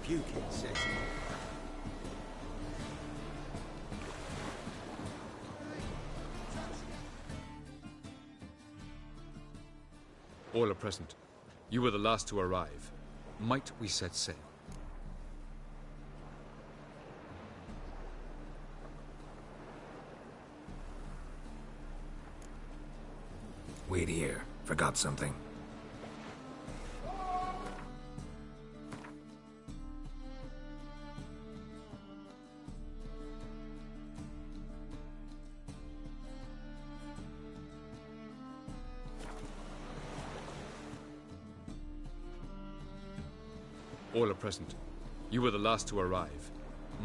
puking setting in. All are present. You were the last to arrive. Might we set sail? Wait here. Forgot something. All are present. You were the last to arrive.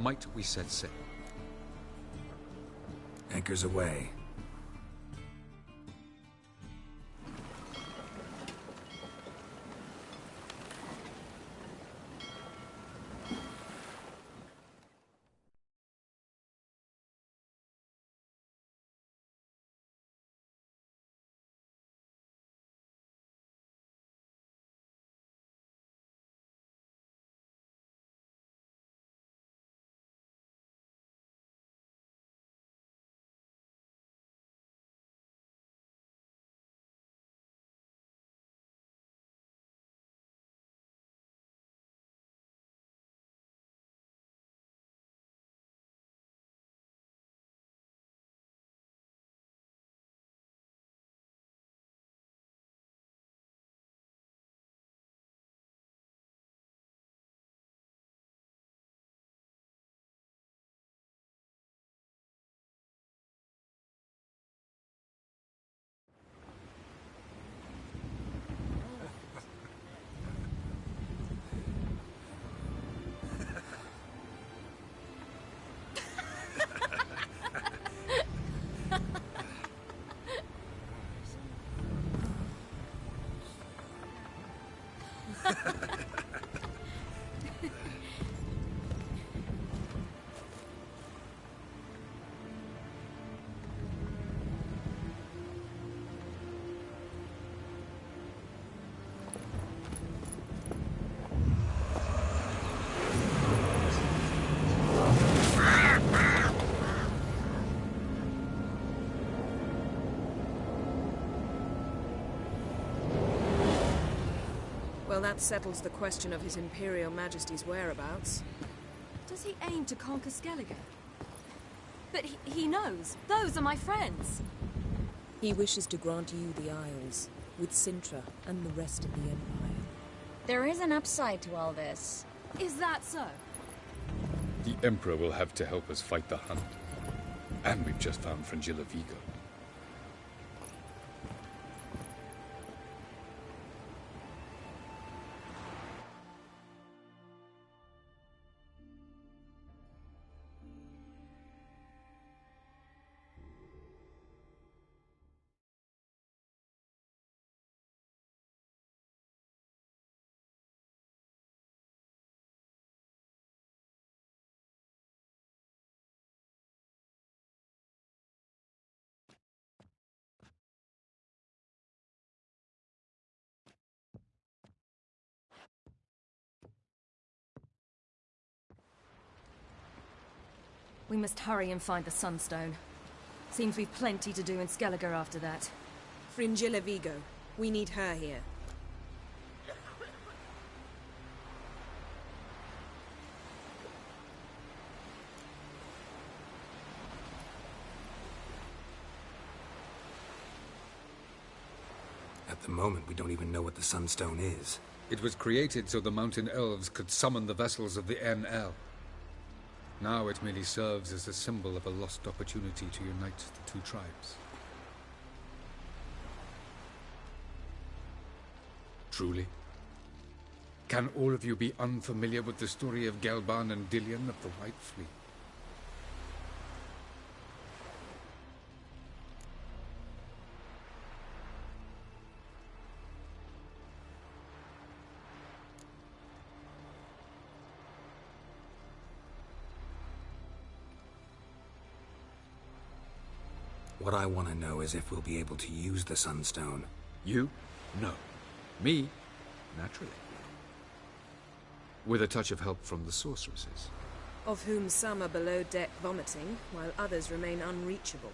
Might we set sail? Anchors away. Well, that settles the question of His Imperial Majesty's whereabouts. Does he aim to conquer Skellige? But he knows. Those are my friends. He wishes to grant you the Isles, with Sintra and the rest of the Empire. There is an upside to all this. Is that so? The Emperor will have to help us fight the Hunt. And we've just found Frangilla Vigo. We must hurry and find the Sunstone. Seems we've plenty to do in Skellige after that. Fringilla Vigo. We need her here. At the moment, we don't even know what the Sunstone is. It was created so the Mountain Elves could summon the vessels of the NL. Now it merely serves as a symbol of a lost opportunity to unite the two tribes. Truly? Can all of you be unfamiliar with the story of Gelban and Dillion of the White Fleet? What I want to know is if we'll be able to use the Sunstone. You? No. Me? Naturally. with a touch of help from the sorceresses. Of whom some are below deck vomiting, while others remain unreachable.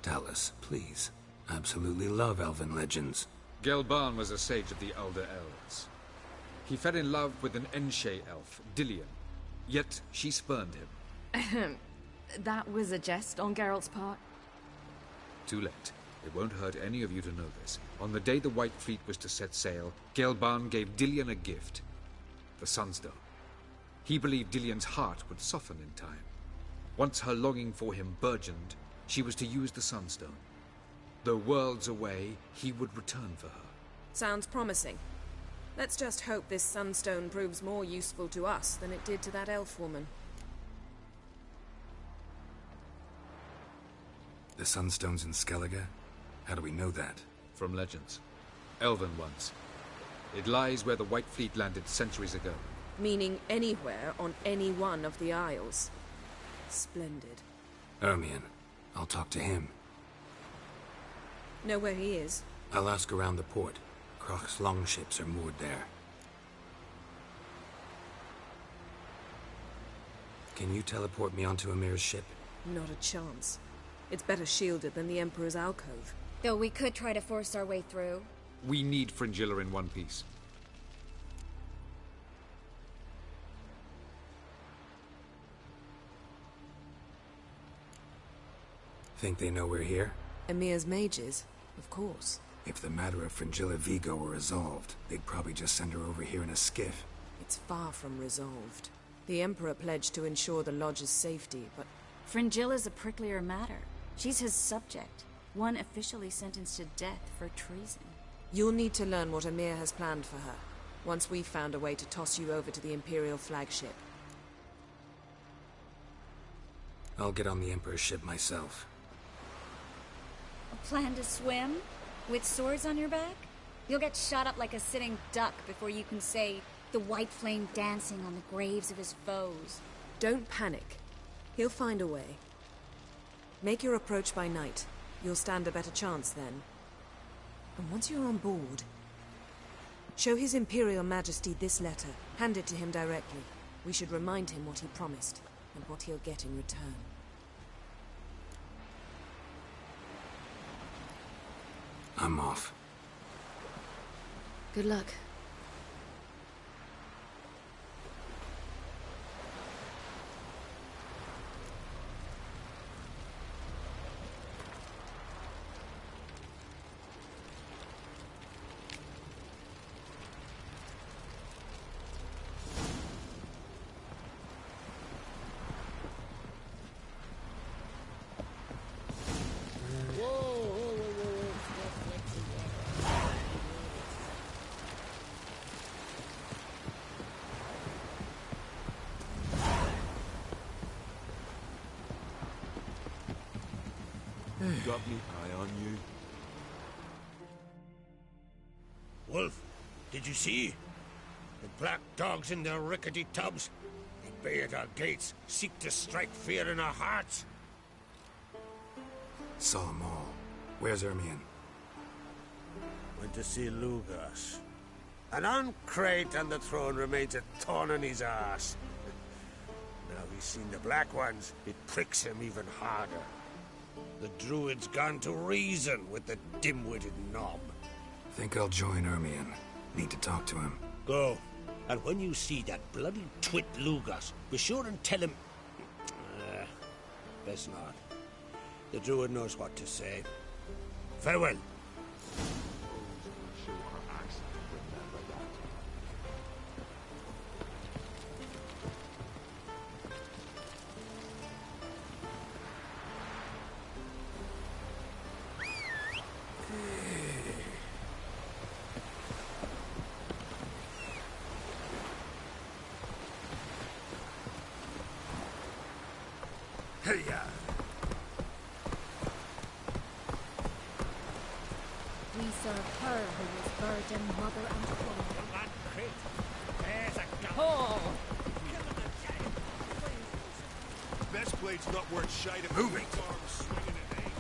Tell us, please. Absolutely love elven legends. Gelban was a sage of the Elder Elves. He fell in love with an Enshe elf, Dillion, yet she spurned him. That was a jest on Geralt's part. Too late. It won't hurt any of you to know this. On the day the White Fleet was to set sail, Gelban gave Dillion a gift. The Sunstone. He believed Dillion's heart would soften in time. Once her longing for him burgeoned, she was to use the Sunstone. Though worlds away, he would return for her. Sounds promising. Let's just hope this Sunstone proves more useful to us than it did to that elf woman. The Sunstone's in Skellige? How do we know that? From legends. Elven ones. It lies where the White Fleet landed centuries ago. Meaning anywhere on any one of the Isles. Splendid. Ermion. I'll talk to him. Know where he is? I'll ask around the port. Croc's longships are moored there. Can you teleport me onto Amir's ship? Not a chance. It's better shielded than the Emperor's alcove. Though we could try to force our way through. We need Fringilla in one piece. Think they know we're here? Emir's mages, of course. If the matter of Fringilla Vigo were resolved, they'd probably just send her over here in a skiff. It's far from resolved. The Emperor pledged to ensure the Lodge's safety, but... Fringilla's a pricklier matter. She's his subject, one officially sentenced to death for treason. You'll need to learn what Emir has planned for her, once we've found a way to toss you over to the Imperial flagship. I'll get on the Emperor's ship myself. A plan to swim? With swords on your back? You'll get shot up like a sitting duck before you can say, the white flame dancing on the graves of his foes. Don't panic. He'll find a way. Make your approach by night. You'll stand a better chance then. And once you're on board, show His Imperial Majesty this letter. Hand it to him directly. We should remind him what he promised, and what he'll get in return. I'm off. Good luck. Got me eye on you. Wolf, did you see? The black dogs in their rickety tubs. They bay at our gates, seek to strike fear in our hearts. Saw 'em all. Where's Ermion? Went to see Lugas. An uncrate on the throne remains a thorn in his ass. Now he's seen the black ones, it pricks him even harder. The druid's gone to reason with the dim-witted knob. Think I'll join Ermion. Need to talk to him. Go. And when you see that bloody twit Lugas, be sure and tell him... best not. The druid knows what to say. Farewell. We serve her who is virgin, mother, and queen. There's a Oh! blade's not worth shite if Moving. its arms swinging at aim.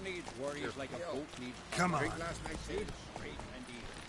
Needs warriors like a boat needs. Come on. Drink last night, sailed straight and even.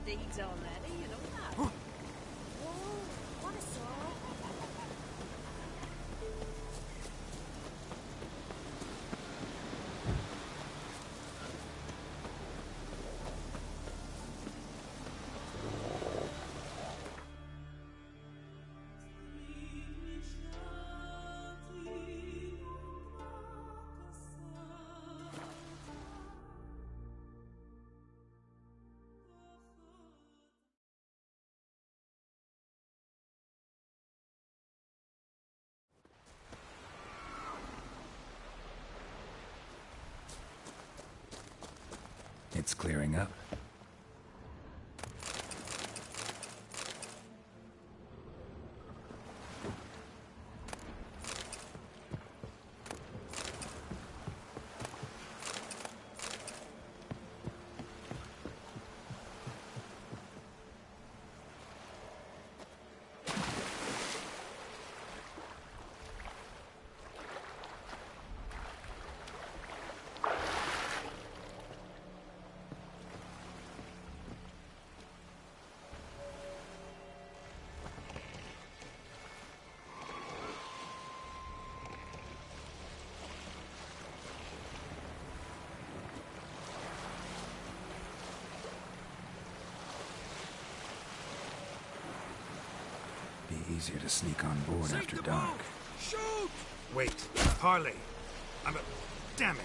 deeds already, you know that. Whoa, what a sorrow. It's clearing up. Be easier to sneak on board after dark. Shoot! Wait, Harley! Damn it!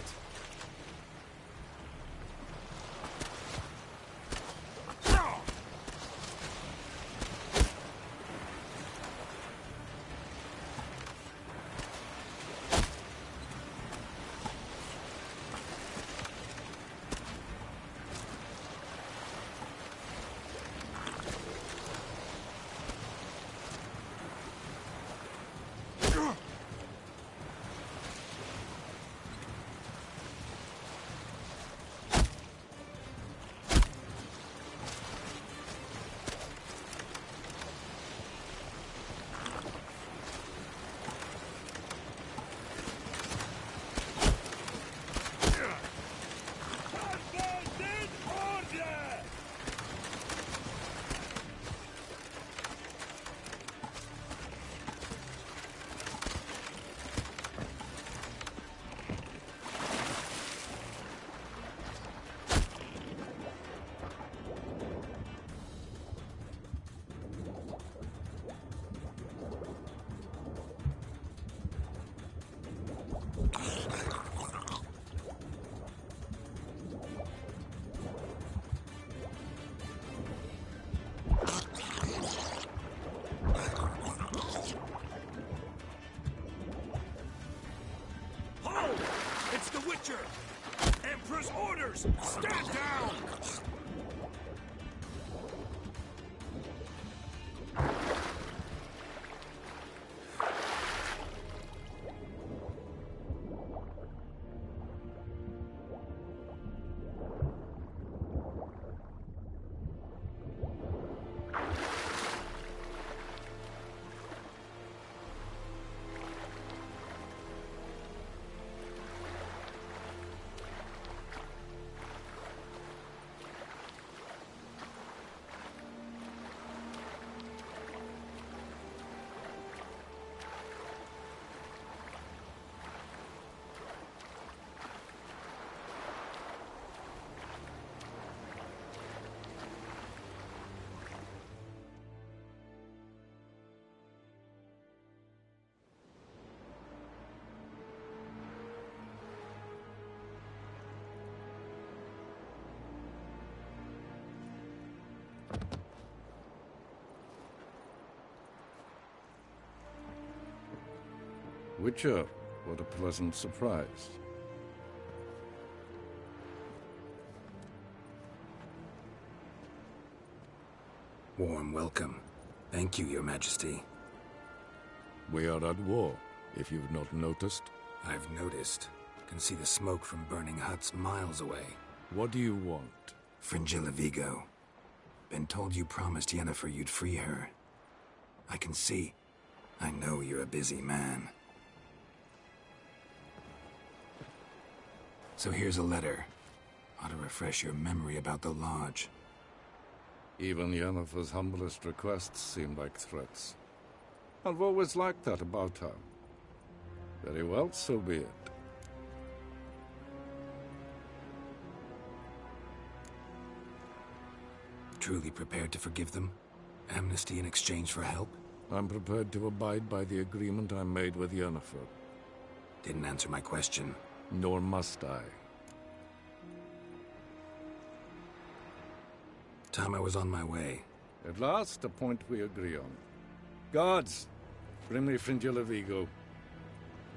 It's the Witcher! Emperor's orders! Stand down! Witcher, what a pleasant surprise. Warm welcome. Thank you, Your Majesty. We are at war, if you've not noticed. I've noticed. Can see the smoke from burning huts miles away. What do you want? Fringilla Vigo. Been told you promised Yennefer you'd free her. I can see. I know you're a busy man. So here's a letter. Ought to refresh your memory about the Lodge. Even Yennefer's humblest requests seem like threats. I've always liked that about her. Very well, so be it. Truly prepared to forgive them? Amnesty in exchange for help? I'm prepared to abide by the agreement I made with Yennefer. Didn't answer my question. Nor must I. Time I was on my way. At last, a point we agree on. Guards, bring me Fringilla Vigo.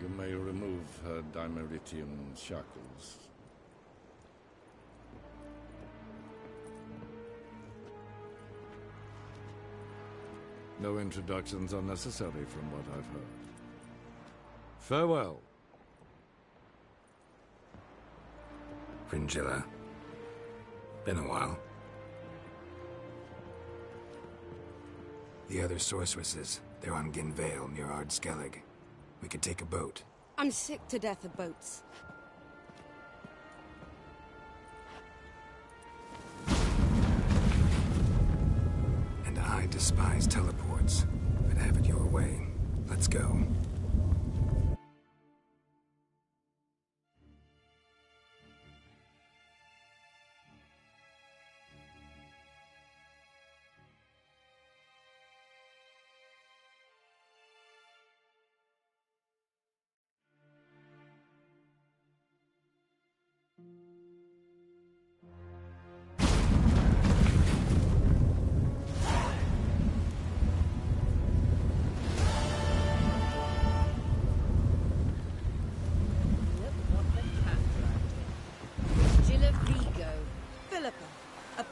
You may remove her Dimeritian shackles. No introductions are necessary from what I've heard. Farewell. Fringilla. Been a while. The other sorceresses, they're on Ginvale near Ard-Skellig. We could take a boat. I'm sick to death of boats. And I despise teleports. But have it your way. Let's go.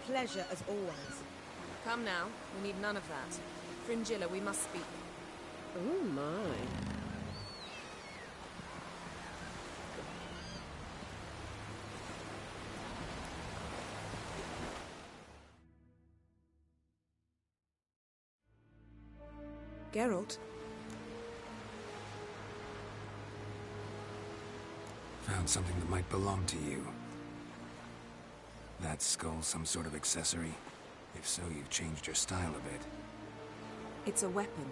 Pleasure as always. Come now, we need none of that. Fringilla, we must speak. Oh my. Geralt? Found something that might belong to you. That skull some sort of accessory? If so, you've changed your style a bit. It's a weapon.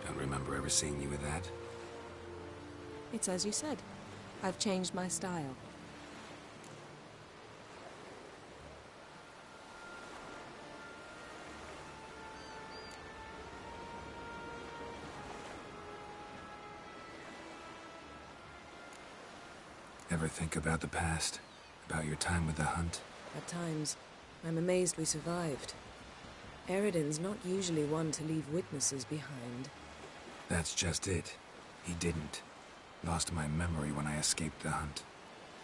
Don't remember ever seeing you with that. It's as you said. I've changed my style. Ever think about the past? About your time with the hunt? At times, I'm amazed we survived. Eredin's not usually one to leave witnesses behind. That's just it. He didn't. Lost my memory when I escaped the hunt.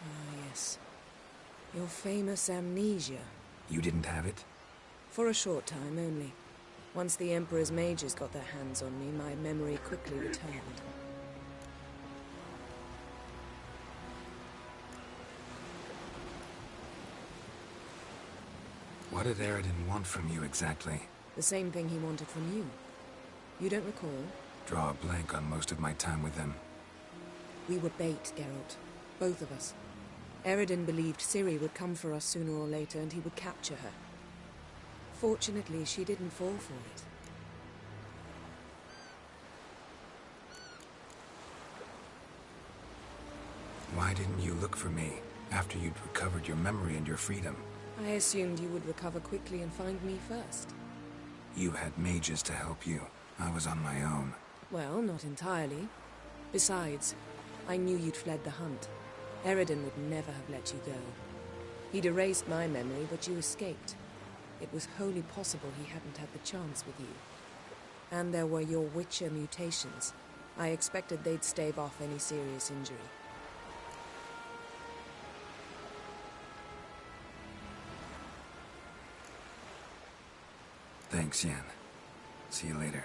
Ah, yes. Your famous amnesia. You didn't have it? For a short time only. Once the Emperor's mages got their hands on me, my memory quickly returned. What did Eredin want from you exactly? The same thing he wanted from you. You don't recall? Draw a blank on most of my time with them. We were bait, Geralt. Both of us. Eredin believed Ciri would come for us sooner or later and he would capture her. Fortunately, she didn't fall for it. Why didn't you look for me after you'd recovered your memory and your freedom? I assumed you would recover quickly and find me first. You had mages to help you. I was on my own. Well, not entirely. Besides, I knew you'd fled the hunt. Eredin would never have let you go. He'd erased my memory, but you escaped. It was wholly possible he hadn't had the chance with you. And there were your Witcher mutations. I expected they'd stave off any serious injury. Thanks, Yen. See you later.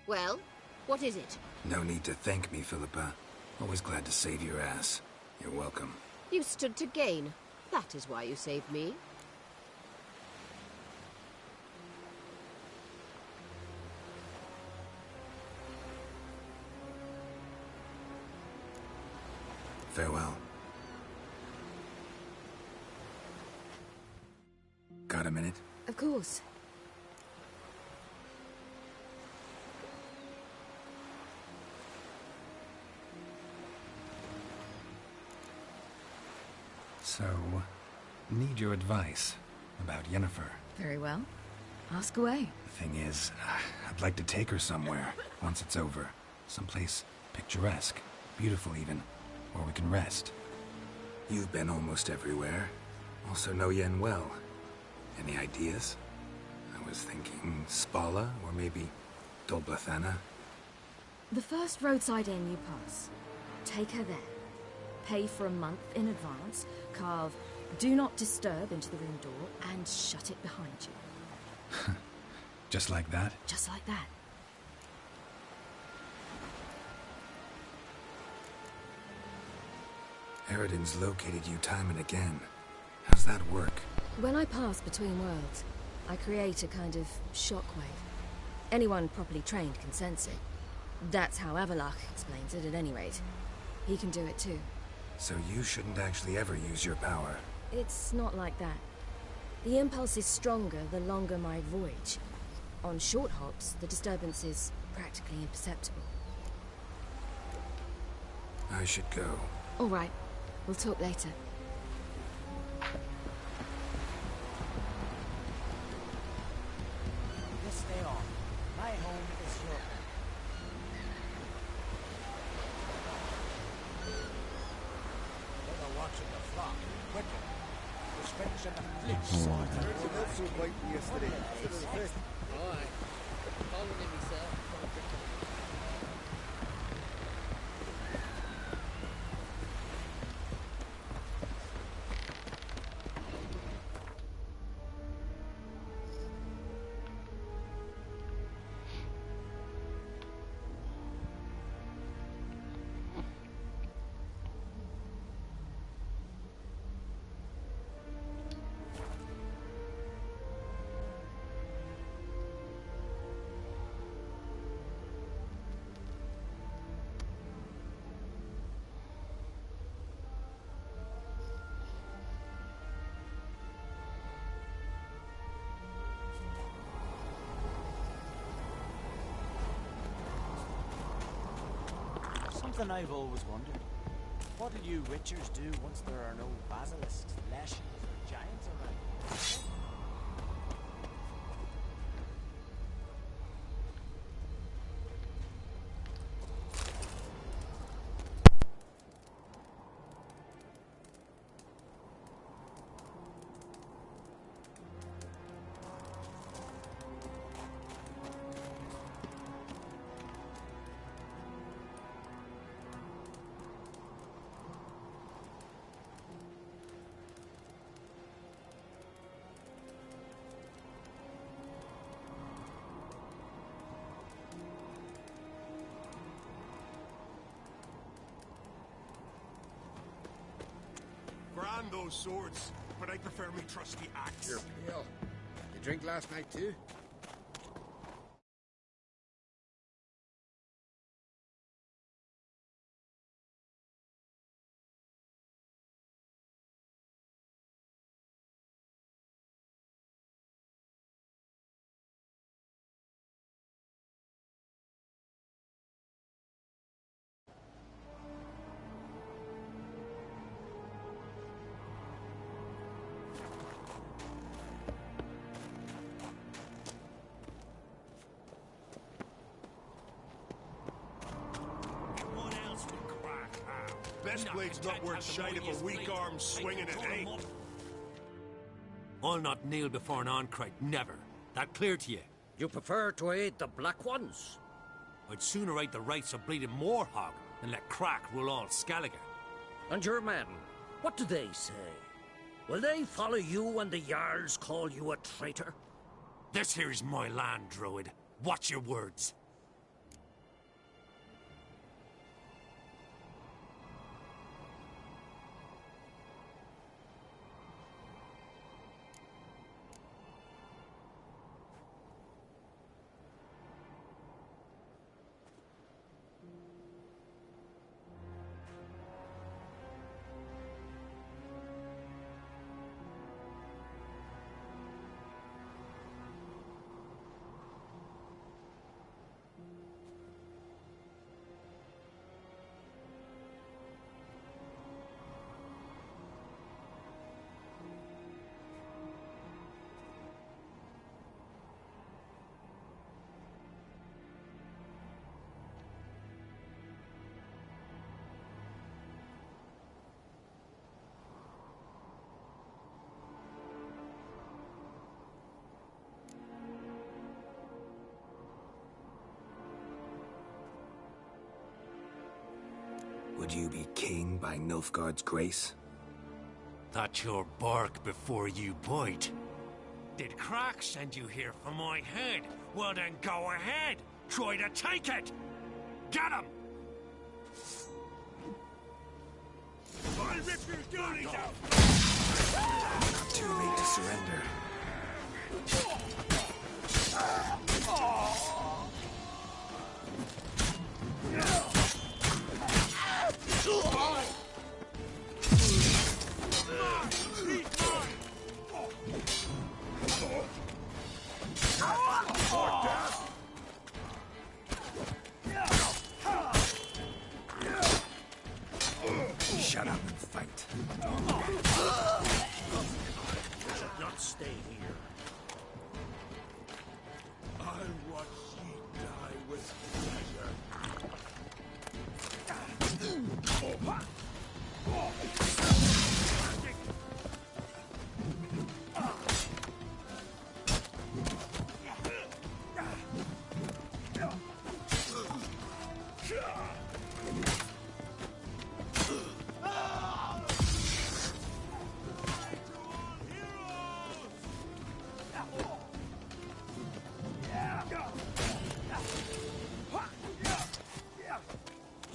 Well, what is it? No need to thank me, Philippa. Always glad to save your ass. You're welcome. You stood to gain. That is why you saved me. Farewell. Got a minute? Of course. So, need your advice about Yennefer. Very well. Ask away. The thing is, I'd like to take her somewhere once it's over. Someplace picturesque, beautiful even, where we can rest. You've been almost everywhere. Also know Yen well. Any ideas? I was thinking Spala, or maybe Dolblathana. The first roadside inn you pass. Take her there. Pay for a month in advance, carve "Do Not Disturb" into the room door, and shut it behind you. Just like that? Just like that. Eridan's located you time and again. How's that work? When I pass between worlds, I create a kind of shockwave. Anyone properly trained can sense it. That's how Avalach explains it, at any rate. He can do it too. So you shouldn't actually ever use your power. It's not like that. The impulse is stronger the longer my voyage. On short hops, the disturbance is practically imperceptible. I should go. All right. We'll talk later. Just stay on. My home is your home. Better watching the flock. Quicker. The Spanish and the flips. I heard some else were waiting yesterday. Aye. Following him myself. Something I've always wondered. What do you Witchers do once there are no basilisks, lashings, or giants around? Grand those swords, but I prefer me trusty axe. You're pale. You drink last night too? What else would crack, huh? Best blade's not worth shite if a weak arm's swinging it, eh? I'll not kneel before an Oncrite, never. That clear to you? You prefer to aid the Black Ones? I'd sooner right the rights of bleeding Moorhog than let Crack rule all Skellige. And your men, what do they say? Will they follow you when the Jarls call you a traitor? This here is my land, Druid. Watch your words. Would you be king by Nilfgaard's grace? That's your bark before you bite. Did Crack send you here for my head? Well then go ahead. Try to take it. Get him! I'll rip your goonies out! Too late to surrender. Shut up and fight. You should not stay here. I'll watch ye die with pleasure.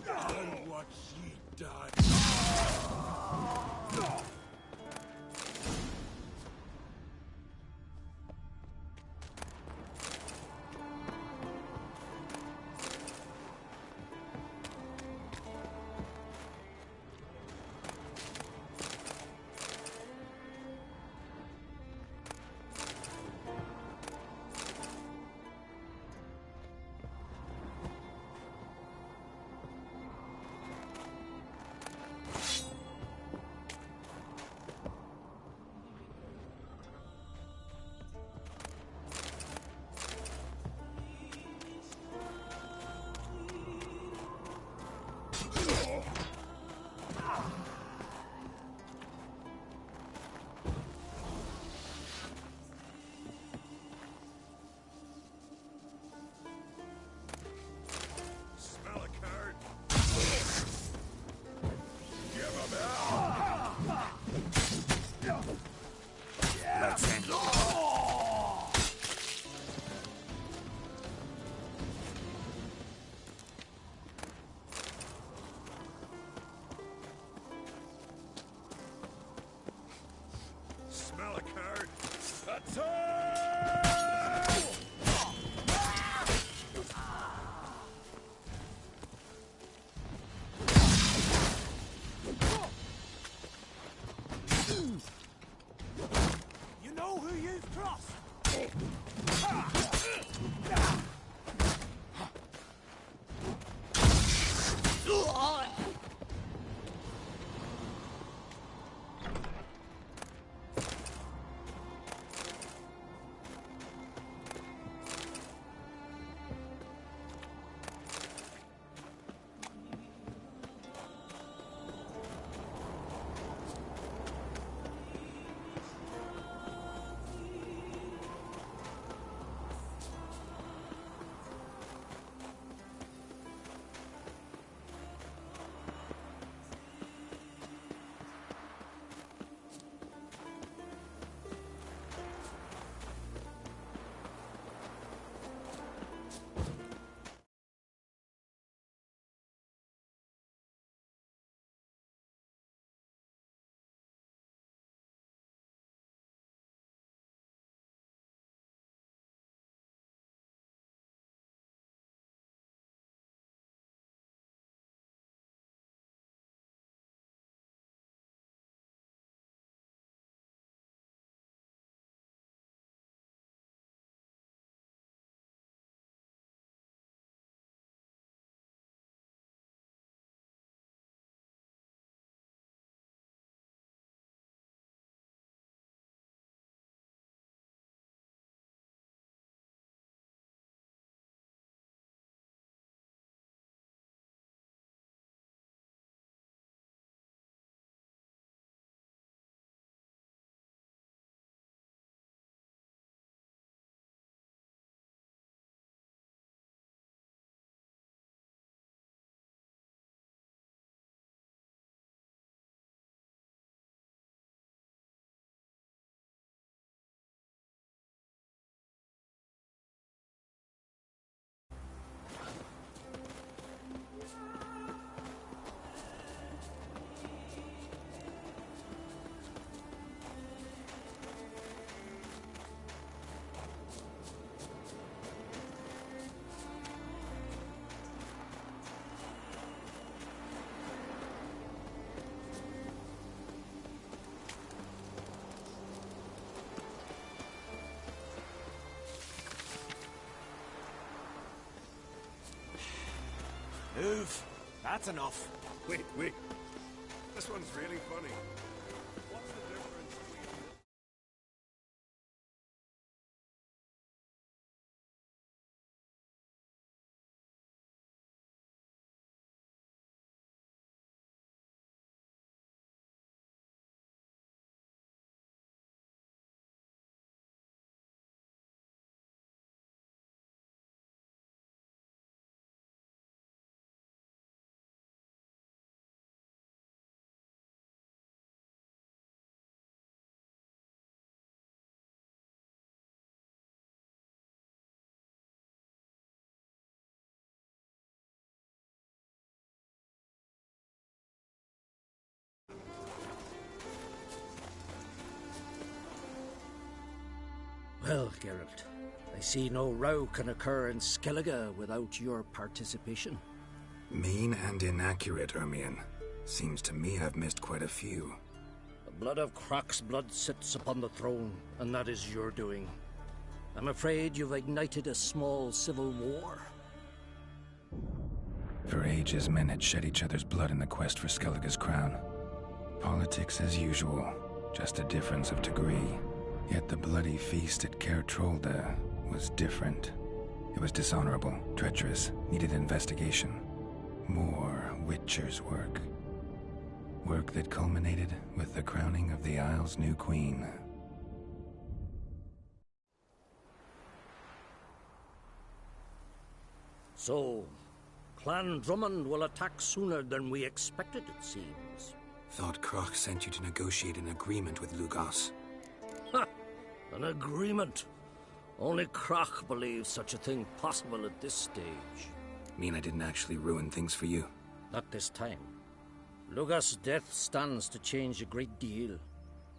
I'll watch ye die. Smell a card. Give him hell. Let's end it. Smell a card. That's all! You know who you've crossed? Move. That's enough. Wait. This one's really funny. What's the difference between... Well, Geralt, I see no row can occur in Skellige without your participation. Mean and inaccurate, Ermion. Seems to me I've missed quite a few. The blood of Croc's blood sits upon the throne, and that is your doing. I'm afraid you've ignited a small civil war. For ages, men had shed each other's blood in the quest for Skellige's crown. Politics as usual, just a difference of degree. Yet the bloody feast at Caer Trolda was different. It was dishonorable, treacherous, needed investigation. More Witcher's work. Work that culminated with the crowning of the Isle's new queen. So, Clan Drummond will attack sooner than we expected, it seems. Thought Croc sent you to negotiate an agreement with Lugos. Ha! An agreement. Only Croc believes such a thing possible at this stage. Mean I didn't actually ruin things for you? Not this time. Lugos' death stands to change a great deal.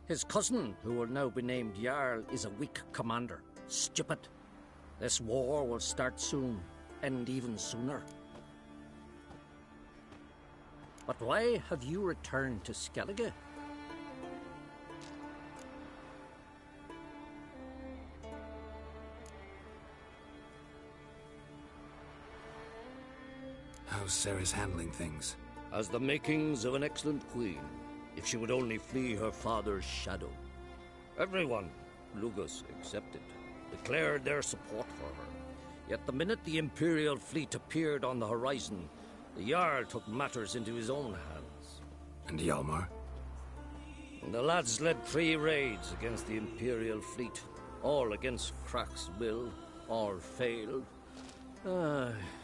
His cousin, who will now be named Jarl, is a weak commander. Stupid. This war will start soon, end even sooner. But why have you returned to Skellige? How's Sarah's handling things? As the makings of an excellent queen, if she would only flee her father's shadow. Everyone, Lugos excepted, declared their support for her. Yet the minute the Imperial fleet appeared on the horizon, the Jarl took matters into his own hands. And Hjalmar? The lads led 3 raids against the Imperial fleet, all against Croc's will, all failed.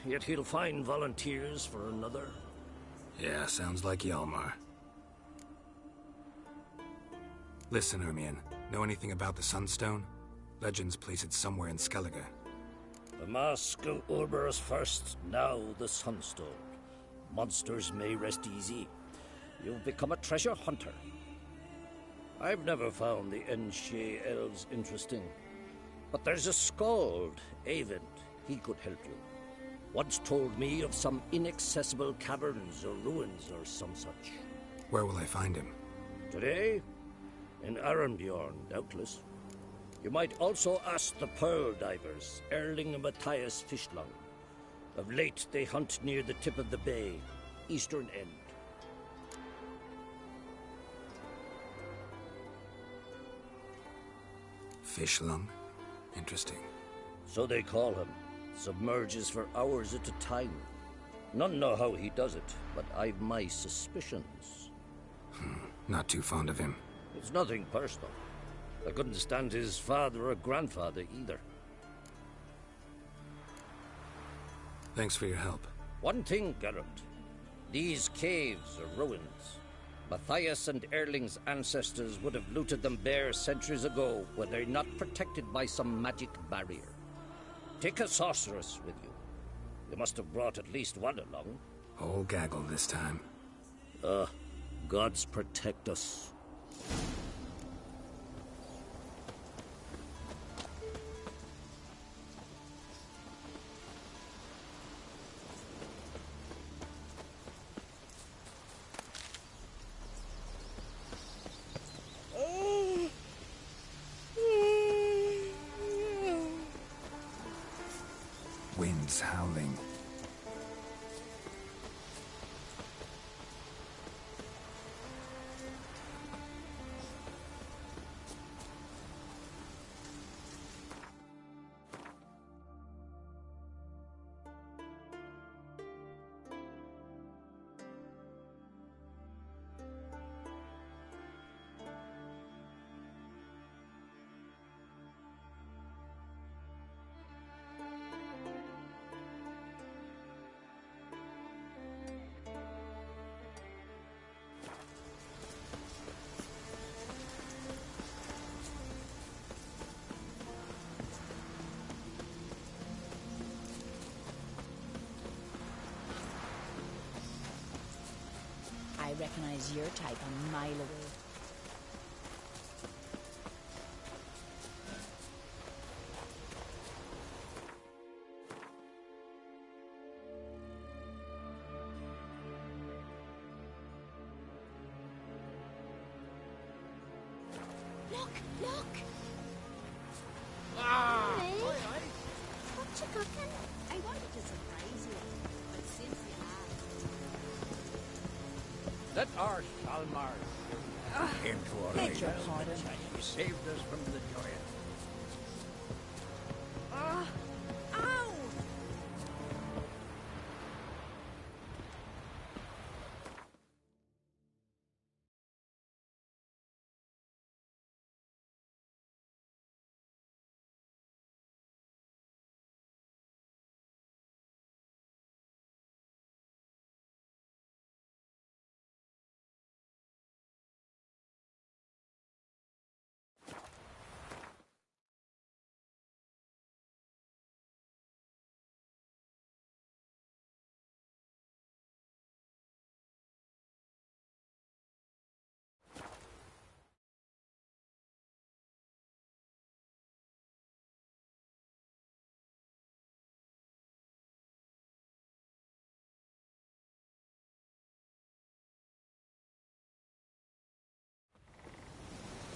Yet he'll find volunteers for another. Yeah, sounds like Hjalmar. Listen, Ermion, know anything about the Sunstone? Legends place it somewhere in Skellige. The mask of Urberus first, now the Sunstone. Monsters may rest easy. You've become a treasure hunter. I've never found the Enshe elves interesting. But there's a skald, Eyvind. He could help you. Once told me of some inaccessible caverns or ruins or some such. Where will I find him? Today? In Arenbjorn, doubtless. You might also ask the pearl divers, Erling and Matthias Fishlung. Of late, they hunt near the tip of the bay, eastern end. Fishlung? Interesting. So they call him. Submerges for hours at a time. None know how he does it, but I've my suspicions. Not too fond of him. It's nothing personal. I couldn't stand his father or grandfather either. Thanks for your help. One thing, Geralt. These caves are ruins. Matthias and Erling's ancestors would have looted them bare centuries ago were they not protected by some magic barrier. Take a sorceress with you. You must have brought at least one along. Whole gaggle this time. Gods protect us. Winds howling. I recognize your type a mile away. Look! Look! Ah! Hey, Oi, oi. what you cooking? I wanted to surprise you, but since you asked... Let our Shalmar Came to our Beg aid your as pardon. He saved us from the giant. Ow!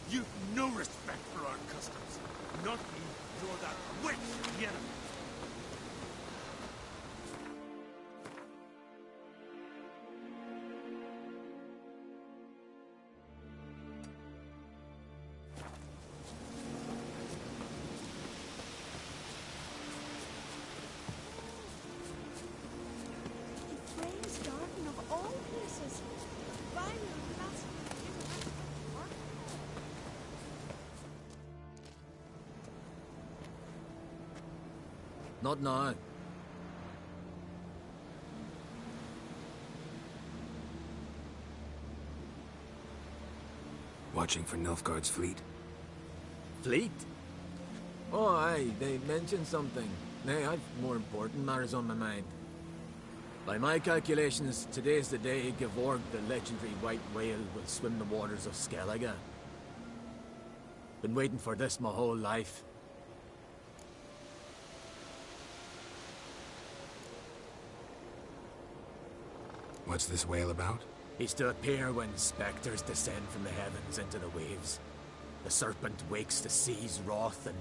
You've no respect for our customs. Not you, nor that witch, the enemy. Frame's garden of all places. Fire, massive. Not now. Watching for Nilfgaard's fleet? Fleet? Oh, aye, they mentioned something. Nay, I've more important matters on my mind. By my calculations, today's the day Gevorg, the legendary white whale, will swim the waters of Skellige. Been waiting for this my whole life. What's this whale about? He's to appear when spectres descend from the heavens into the waves. The serpent wakes the sea's wrath, and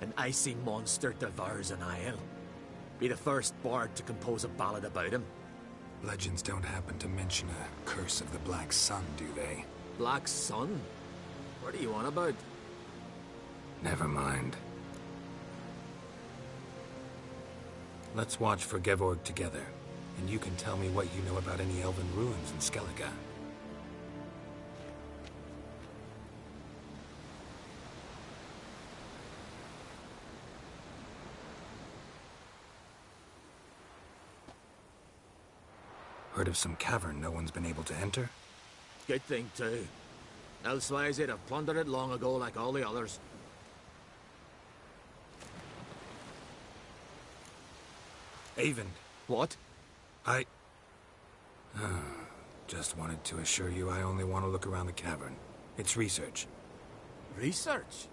an icy monster devours an isle. Be the first bard to compose a ballad about him. Legends don't happen to mention a curse of the Black Sun, do they? Black Sun? What are you on about? Never mind. Let's watch for Gevorg together, and you can tell me what you know about any elven ruins in Skellige. Heard of some cavern no one's been able to enter? Good thing, too. Elsewise, they'd have plundered it long ago like all the others. Avon. What? Just wanted to assure you I only want to look around the cavern. It's research. Research?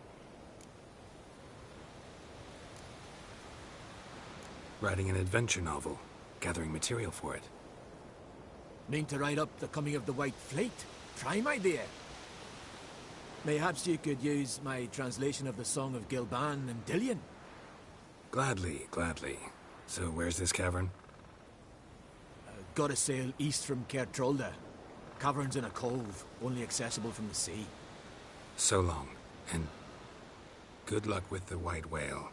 Writing an adventure novel. Gathering material for it. Mean to write up the coming of the White Fleet? Prime idea. Mayhaps you could use my translation of the Song of Gilban and Dillion. Gladly, gladly. So where's this cavern? Gotta sail east from Kertrolda. Cavern's in a cove, only accessible from the sea. So long, and good luck with the white whale.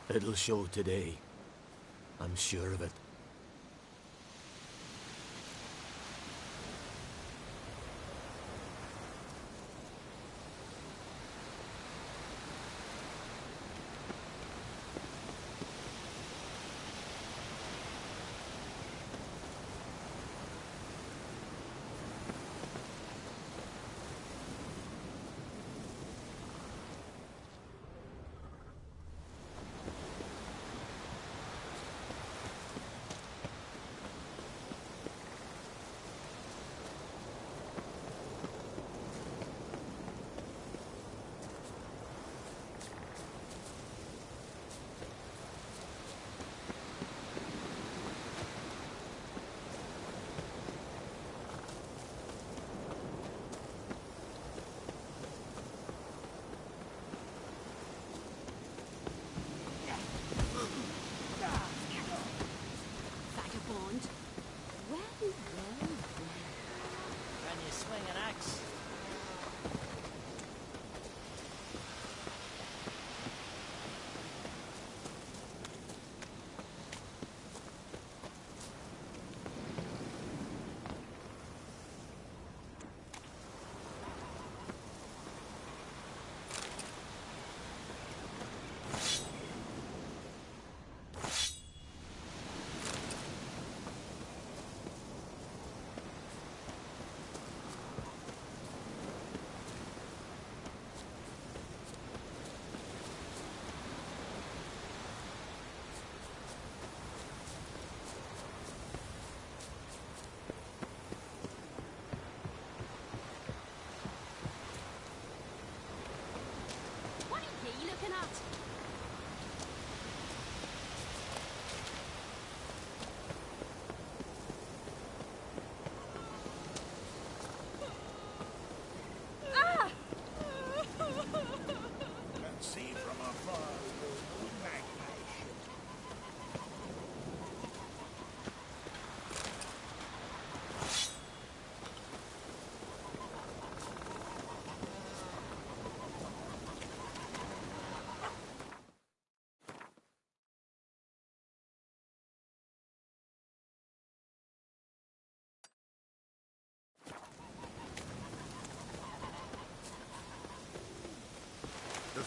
It'll show today. I'm sure of it.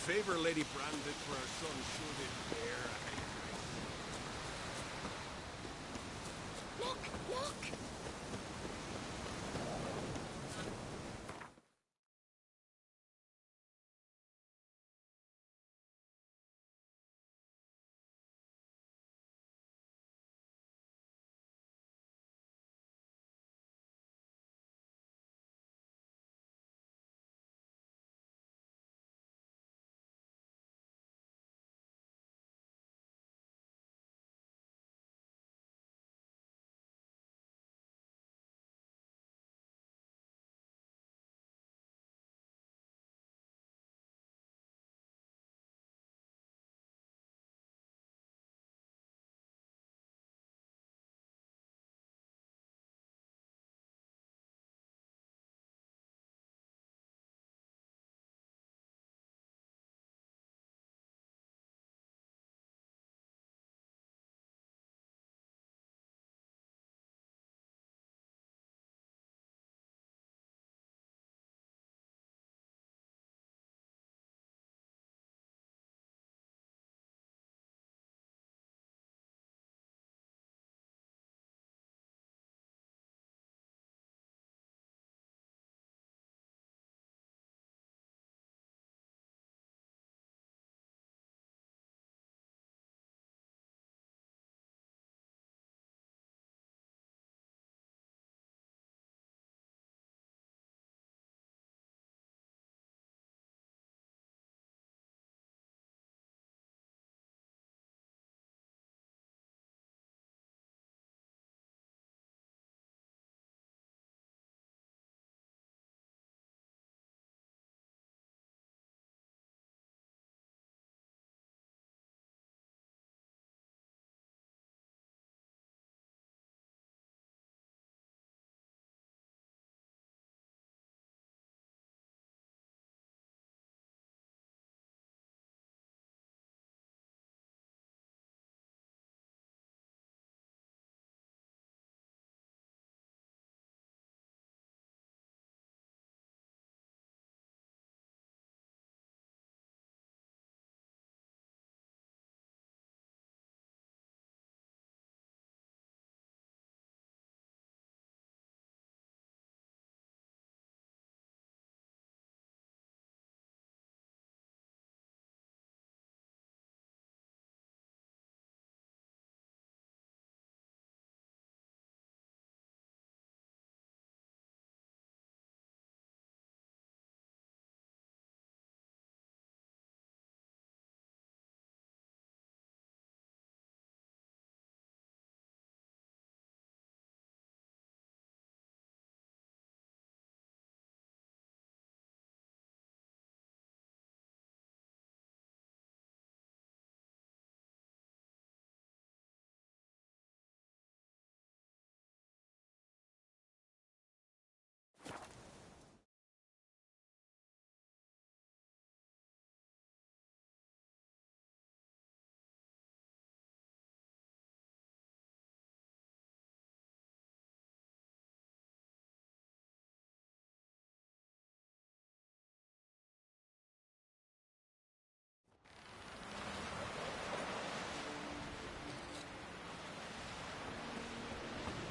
favor Lady Brand did for her son should it bear a Look! Look!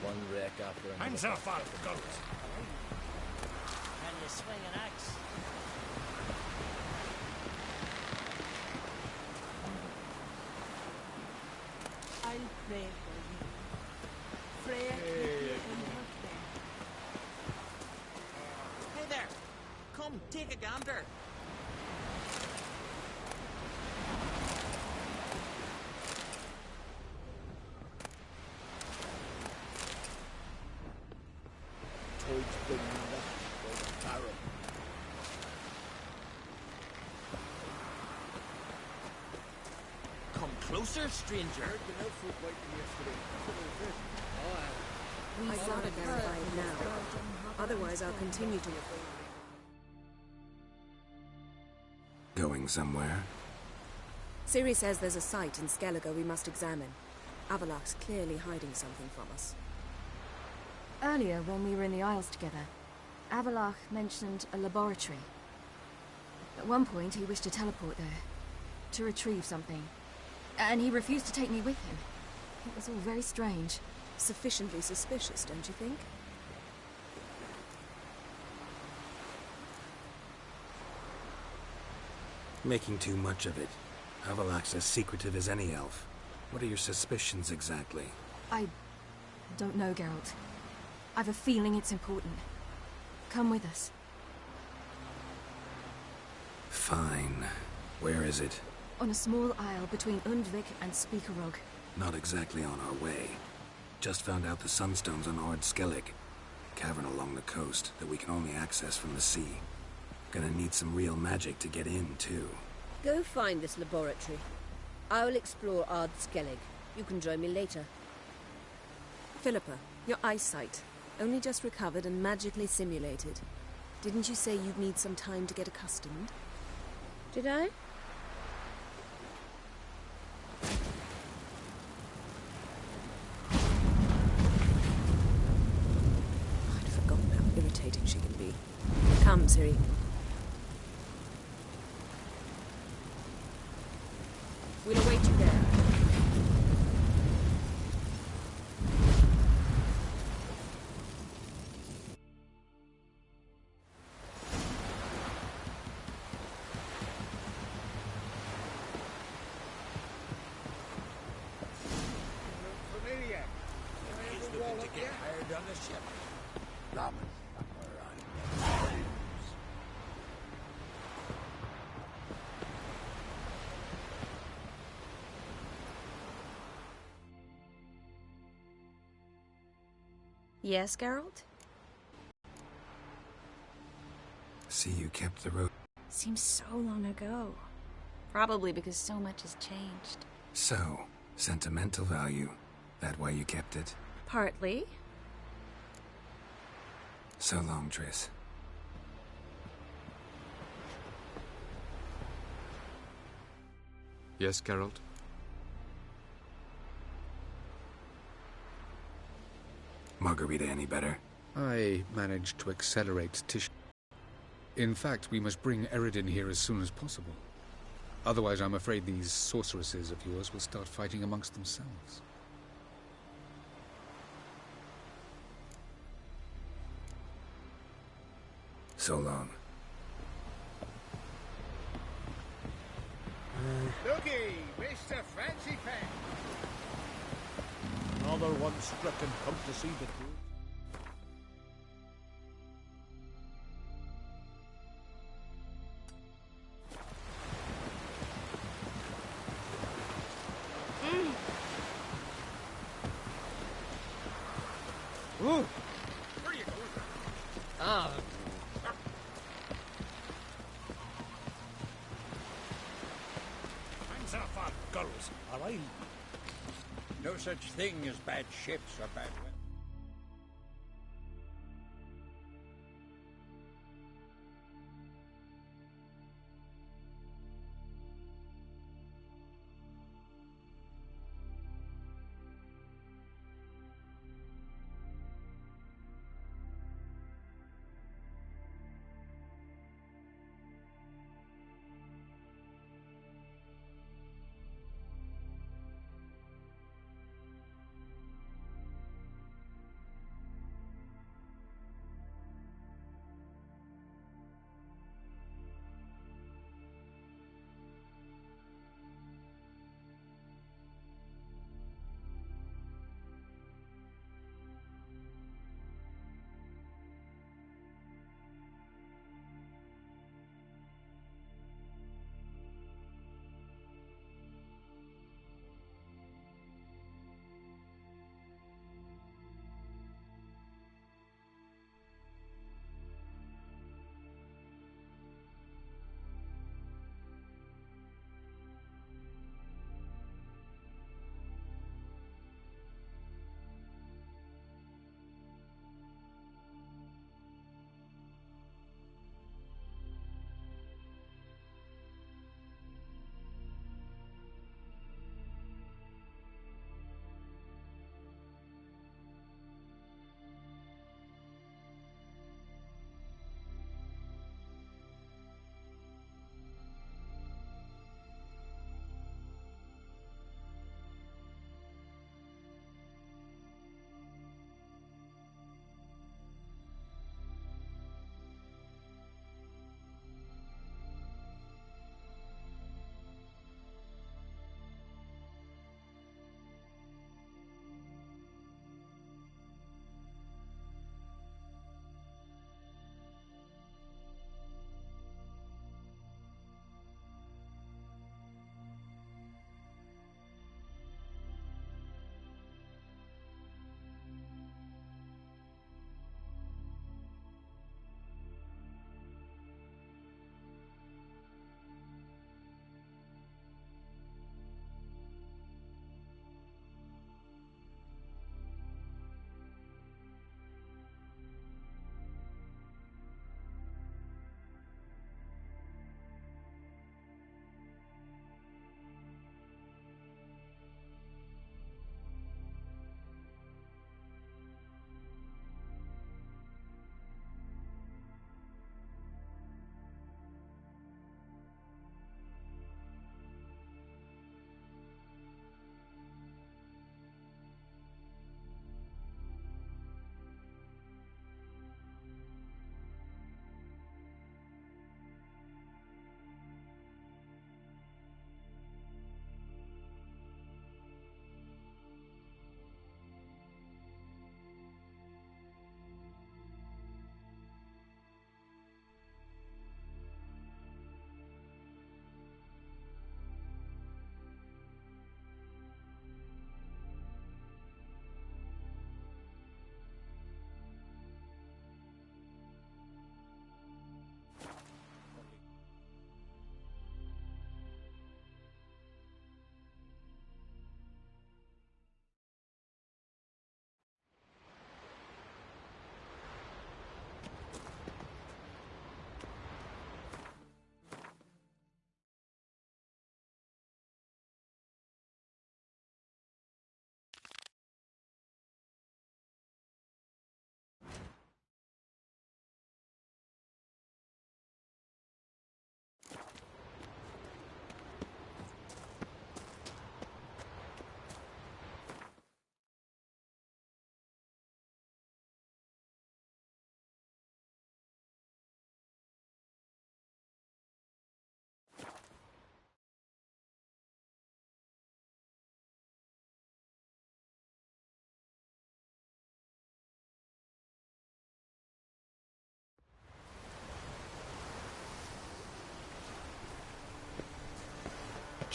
One wreck after another. Hands off our goat! Can you swing an axe? I'll pray for you. Freya, Hey there! Come, take a gander. Come closer, stranger. I gotta verify it now. Otherwise, I'll continue to... Going somewhere? Ciri says there's a site in Skellige we must examine. Avalach's clearly hiding something from us. Earlier, when we were in the Isles together, Avalach mentioned a laboratory. At one point, he wished to teleport there, to retrieve something. And he refused to take me with him. It was all very strange. Sufficiently suspicious, don't you think? Making too much of it. Avalak's as secretive as any elf. What are your suspicions exactly? I don't know, Geralt. I've a feeling it's important. Come with us. Fine. Where is it? On a small isle between Undvik and Speakerog. Not exactly on our way. Just found out the sunstone's on Ord Skellig, a cavern along the coast that we can only access from the sea. Gonna need some real magic to get in, too. Go find this laboratory. I will explore Ard Skellig. You can join me later. Philippa, your eyesight. Only just recovered and magically simulated. Didn't you say you'd need some time to get accustomed? Did I? I'd forgotten how irritating she can be. Come, Ciri. We'll await you there. Familiar. He's looking to get hired on the ship. Yes, Geralt? See, you kept the road. Seems so long ago. Probably because so much has changed. So, sentimental value. That why you kept it? Partly. So long, Triss. Yes, Geralt? Margarita any better? I managed to accelerate Tish. In fact, we must bring Eredin here as soon as possible. Otherwise, I'm afraid these sorceresses of yours will start fighting amongst themselves. So long. Looky, Mr. Fancy Pants. Another one struck and come to see the crew. Ooh! Where are you going? Ah. Hands off our gulls, are I? No such thing as bad ships or bad weather.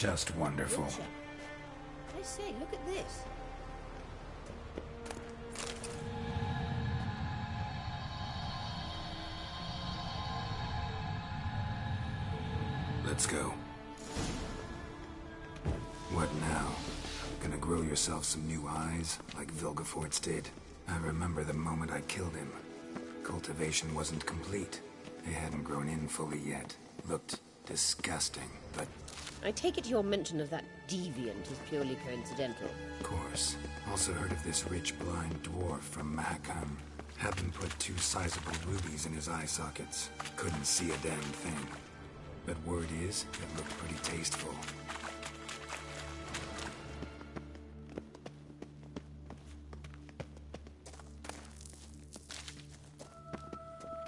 Just wonderful. I say, look at this. Let's go. What now? Gonna grow yourself some new eyes, like Vilgefortz did? I remember the moment I killed him. Cultivation wasn't complete. They hadn't grown in fully yet. Looked disgusting, but... I take it your mention of that deviant is purely coincidental. Of course. Also heard of this rich blind dwarf from Mahakam. Had them put 2 sizable rubies in his eye sockets. Couldn't see a damn thing. But word is, it looked pretty tasteful.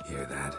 Hear that?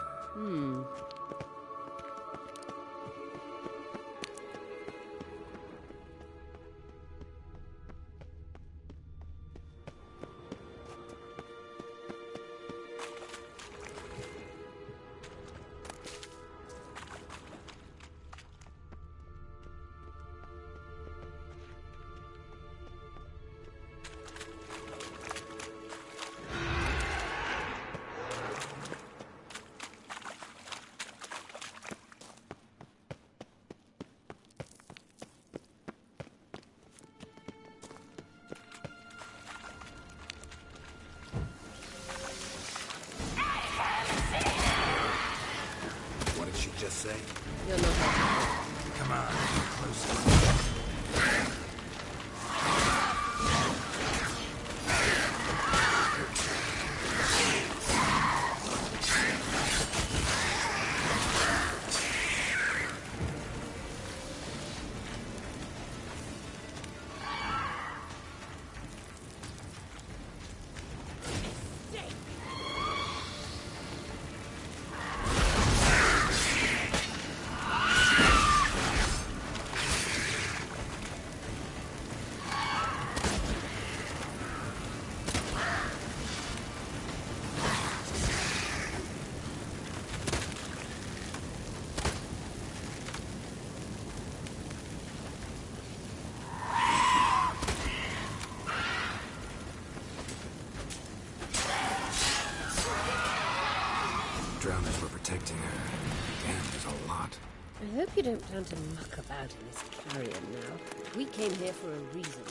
Just say. You're not happy. Come on, closer. Drowners were protecting her. Damn, there's a lot. I hope you don't plan to muck about in this carrion now. We came here for a reason.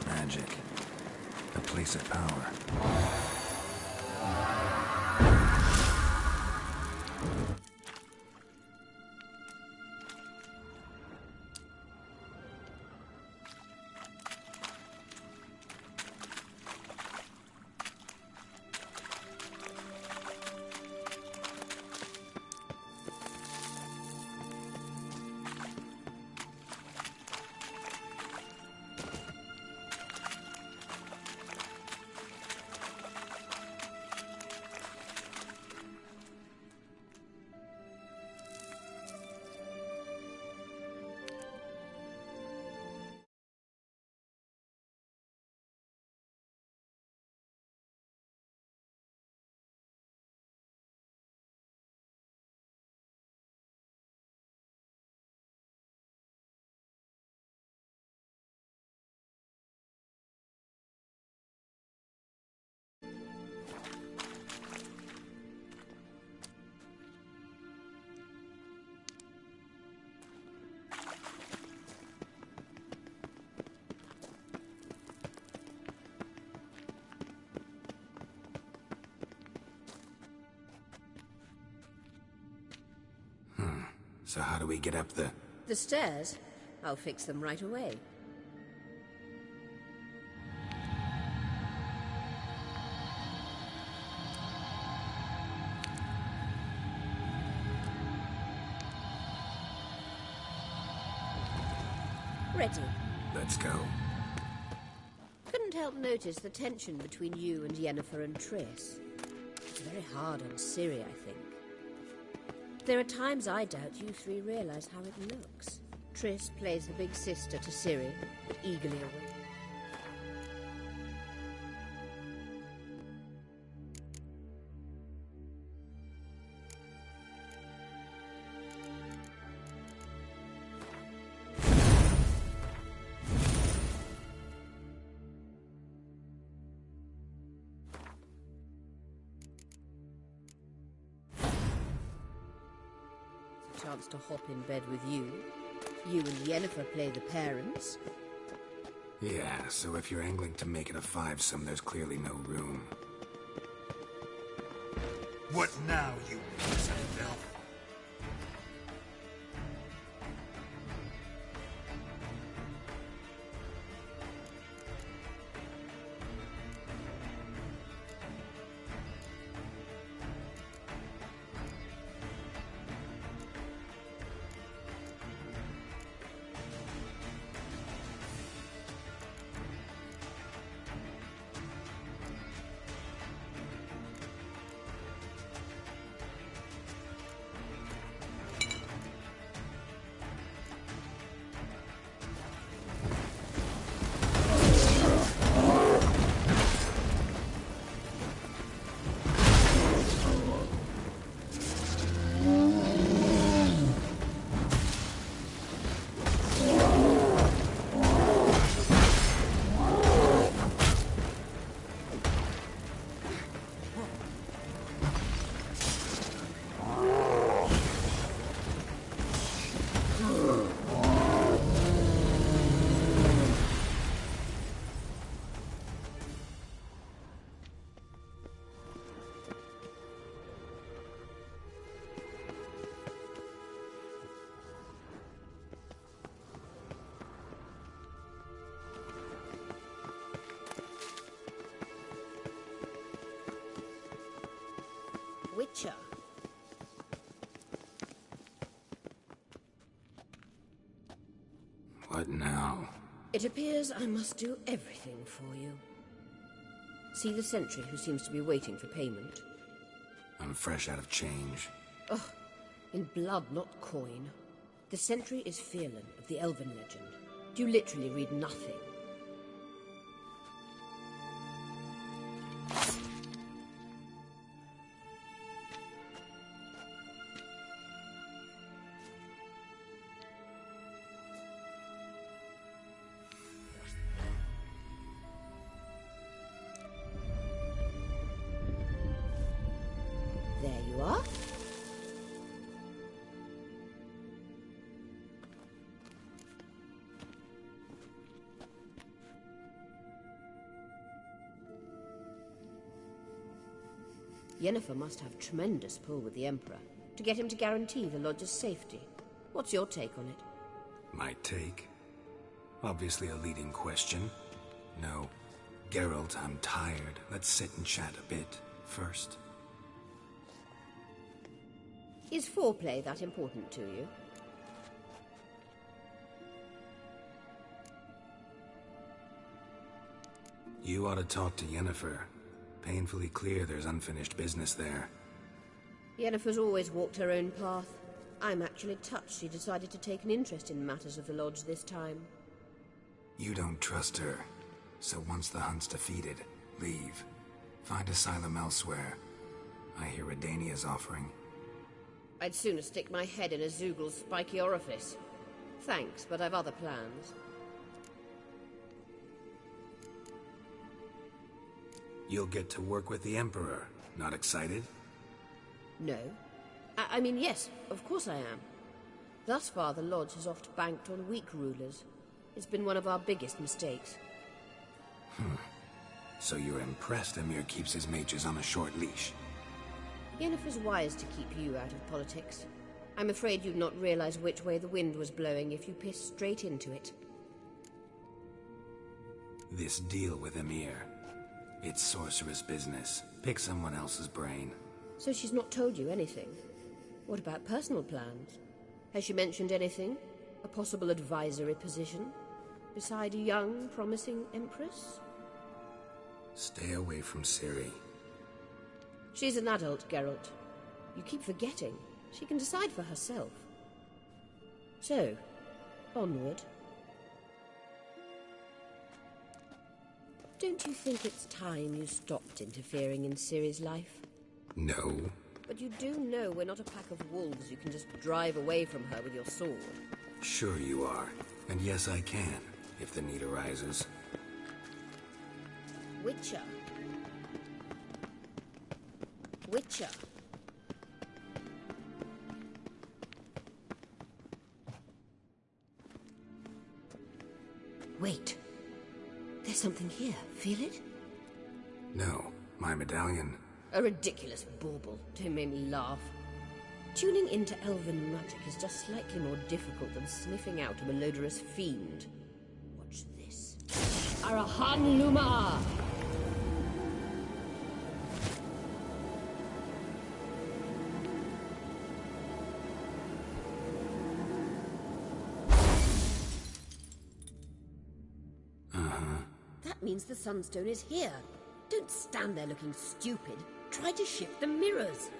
Magic. A place of power. So how do we get up the... The stairs? I'll fix them right away. Ready. Let's go. Couldn't help notice the tension between you and Yennefer and Triss. Very hard on Ciri, I think. There are times I doubt you three realize how it looks. Triss plays the big sister to Ciri, but eagerly away. Chance to hop in bed with you. You and Yennefer play the parents. Yeah, so if you're angling to make it a fivesome, there's clearly no room. What now, you piece of filth? Witcher. What now? It appears I must do everything for you. See the sentry who seems to be waiting for payment? I'm fresh out of change. Ugh, in blood, not coin. The sentry is Firlan of the Elven legend. You literally read nothing. There you are. Yennefer must have tremendous pull with the Emperor to get him to guarantee the Lodge's safety. What's your take on it? My take? Obviously a leading question. No. Geralt, I'm tired. Let's sit and chat a bit first. Is foreplay that important to you? You ought to talk to Yennefer. Painfully clear there's unfinished business there. Yennefer's always walked her own path. I'm actually touched she decided to take an interest in matters of the Lodge this time. You don't trust her. So once the hunt's defeated, leave. Find asylum elsewhere. I hear Redania's offering. I'd sooner stick my head in a Zoogl's spiky orifice. Thanks, but I've other plans. You'll get to work with the Emperor. Not excited? No. I mean, yes, of course I am. Thus far, the Lodge has oft banked on weak rulers. It's been one of our biggest mistakes. So you're impressed Emir keeps his mages on a short leash? Yennefer's wise to keep you out of politics. I'm afraid you'd not realize which way the wind was blowing if you pissed straight into it. This deal with Emir. It's sorceress business. Pick someone else's brain. So she's not told you anything? What about personal plans? Has she mentioned anything? A possible advisory position? Beside a young, promising empress? Stay away from Ciri. She's an adult, Geralt. You keep forgetting. She can decide for herself. So, onward. Don't you think it's time you stopped interfering in Ciri's life? No. But you do know we're not a pack of wolves you can just drive away from her with your sword. Sure you are. And yes, I can, if the need arises. Witcher. Witcher. Wait. There's something here. Feel it? No. My medallion. A ridiculous bauble. Don't make me laugh. Tuning into elven magic is just slightly more difficult than sniffing out a malodorous fiend. Watch this. Arahan Luma! That means the Sunstone is here. Don't stand there looking stupid. Try to shift the mirrors.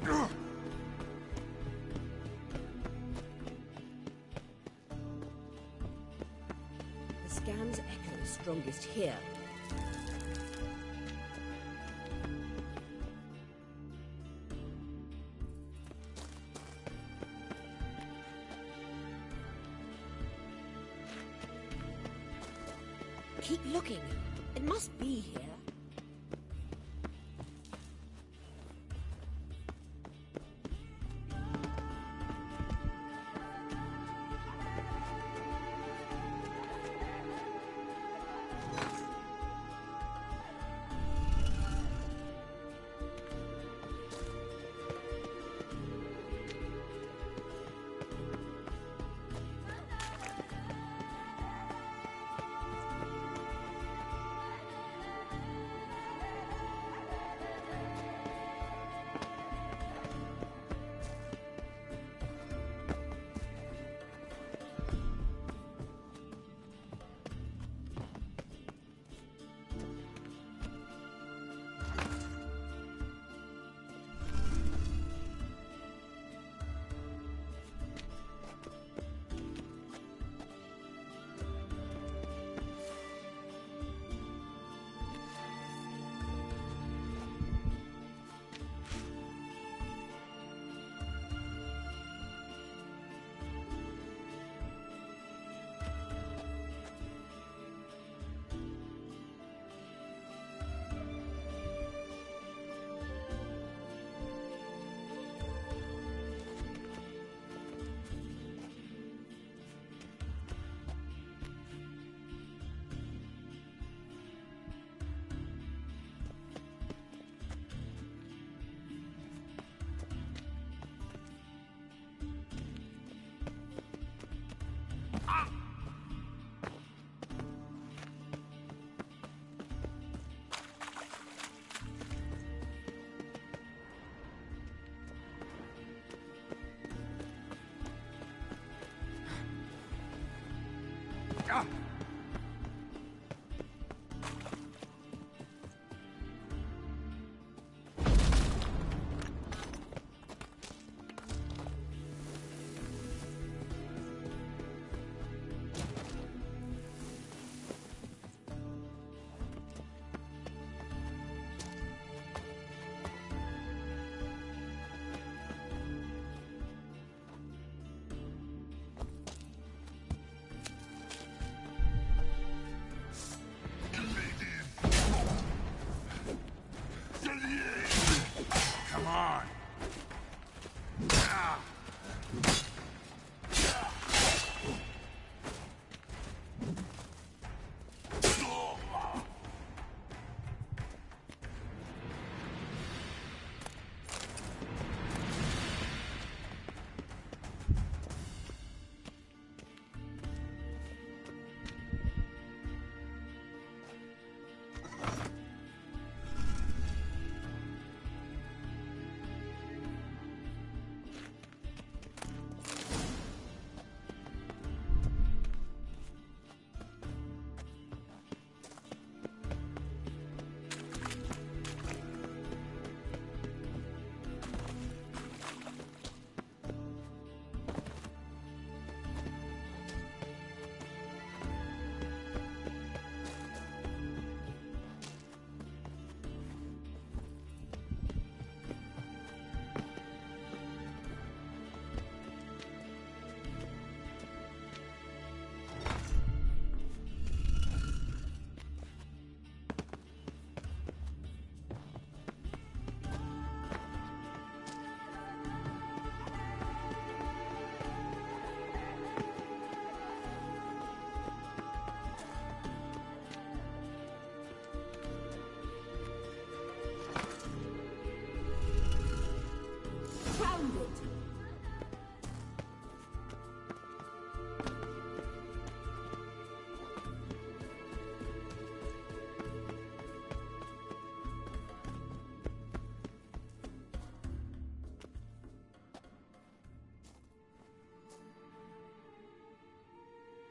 The scan's echo is strongest here. Keep looking. It must be here.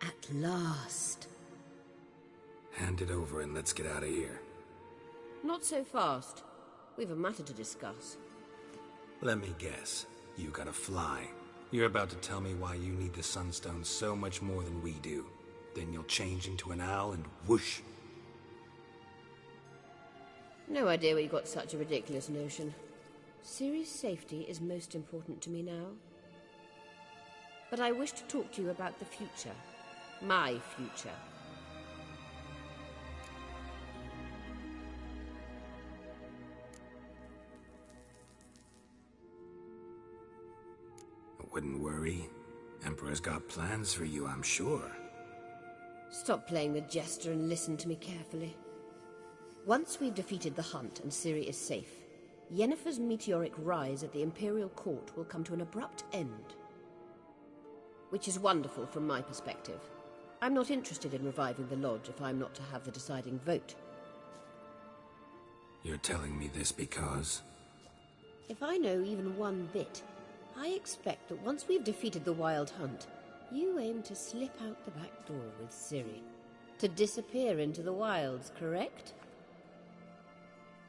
At last. Hand it over and let's get out of here. Not so fast. We've a matter to discuss. Let me guess. You gotta fly. You're about to tell me why you need the Sunstone so much more than we do. Then you'll change into an owl and whoosh. No idea where you got such a ridiculous notion. Ciri's safety is most important to me now. But I wish to talk to you about the future. My future. Wouldn't worry. Emperor's got plans for you, I'm sure. Stop playing the jester and listen to me carefully. Once we've defeated the hunt and Ciri is safe, Yennefer's meteoric rise at the Imperial Court will come to an abrupt end. Which is wonderful from my perspective. I'm not interested in reviving the Lodge if I'm not to have the deciding vote. You're telling me this because... If I know even one bit, I expect that once we've defeated the Wild Hunt, you aim to slip out the back door with Ciri. To disappear into the wilds, correct?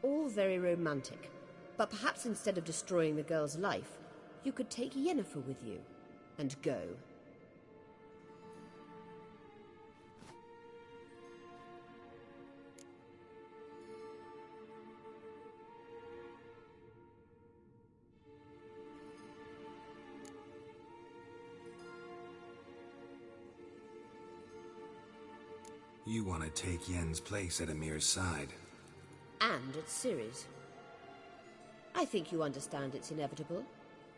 All very romantic. But perhaps instead of destroying the girl's life, you could take Yennefer with you, and go. You want to take Yen's place at Amir's side. And at Ciri's. I think you understand it's inevitable,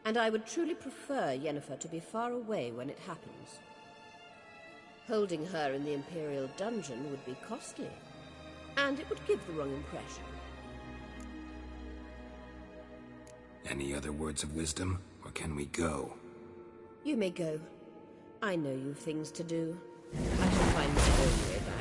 and I would truly prefer Yennefer to be far away when it happens. Holding her in the Imperial dungeon would be costly, and it would give the wrong impression. Any other words of wisdom, or can we go? You may go. I know you've things to do. I shall find my own way back.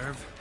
nerve.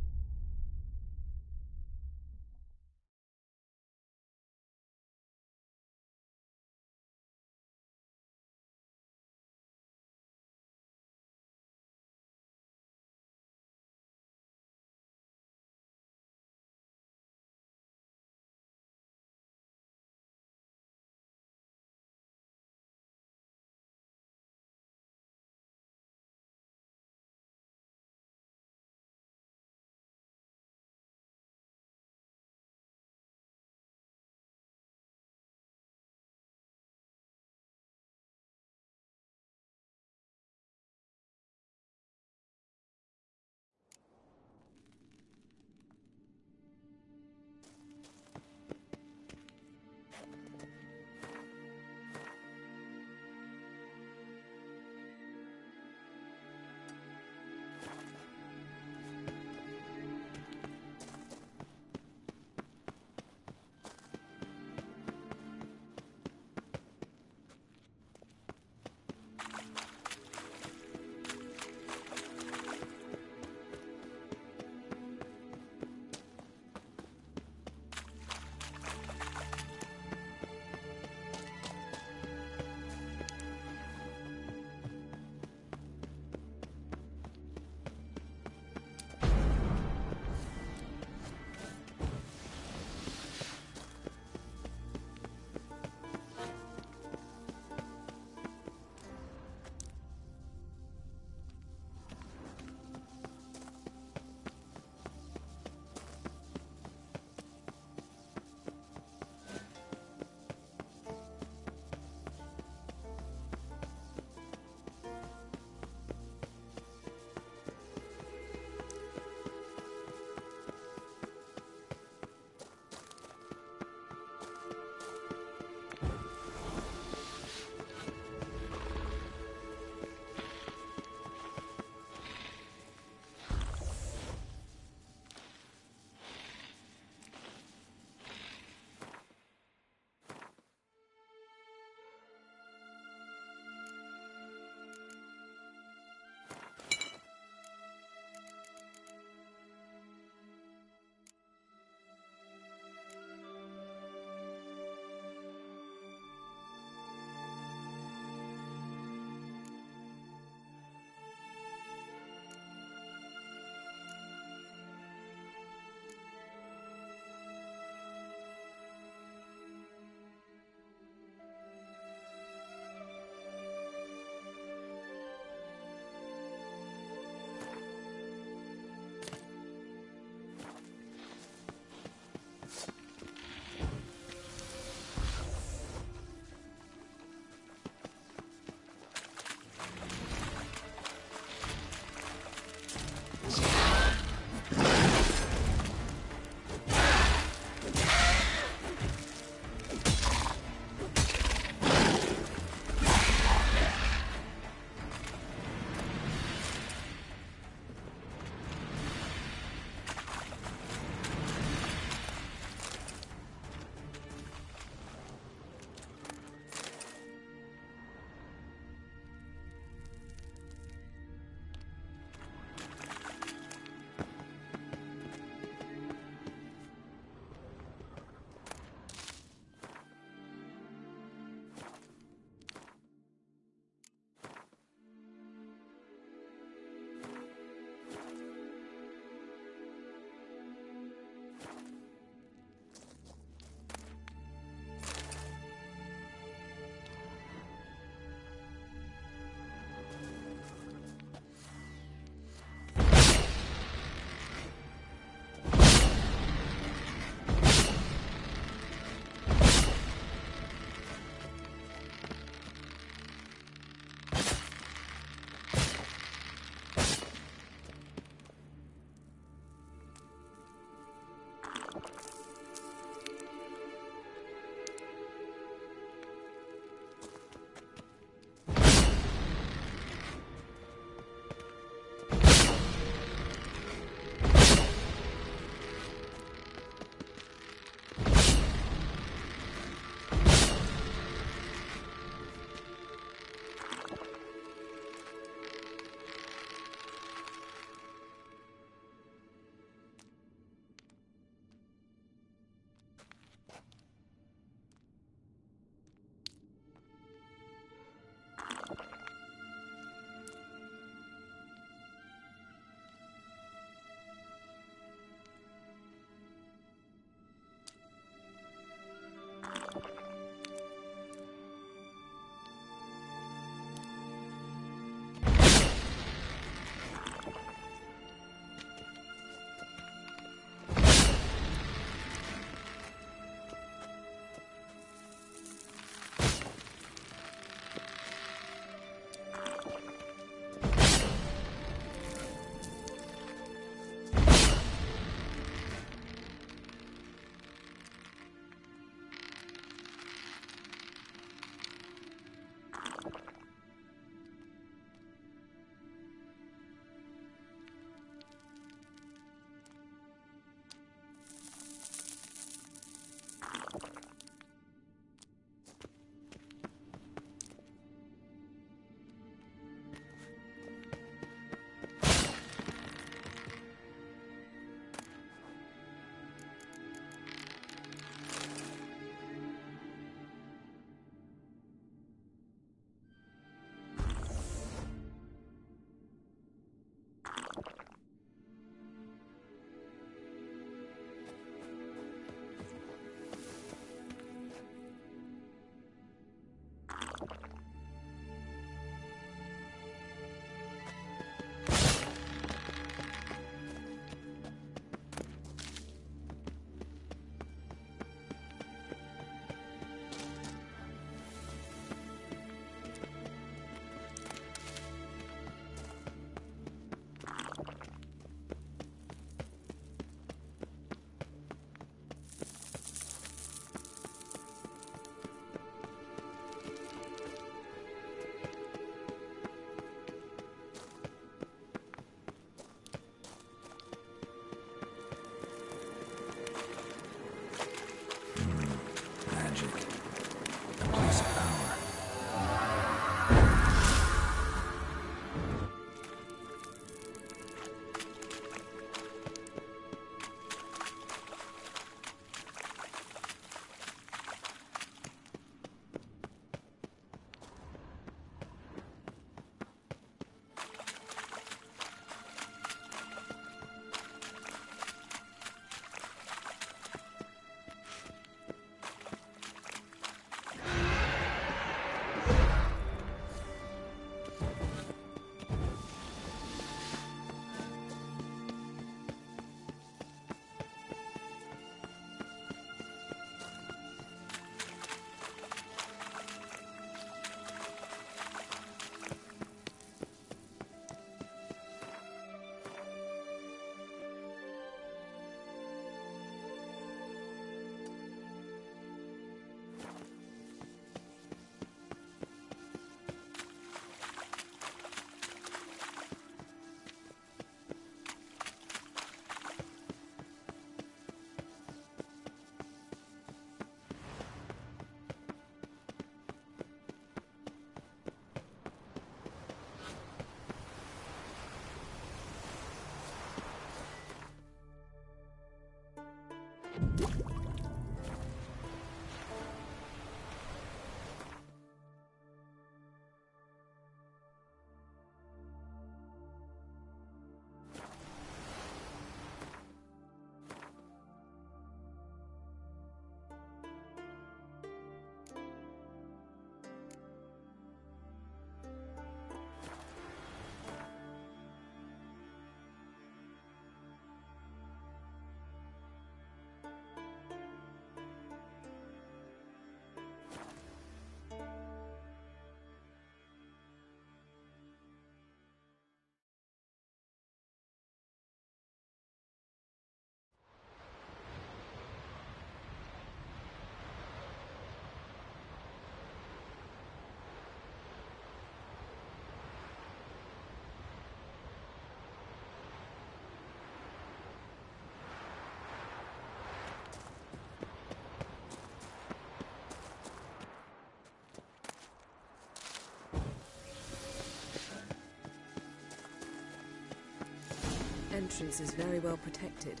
entrance is very well protected.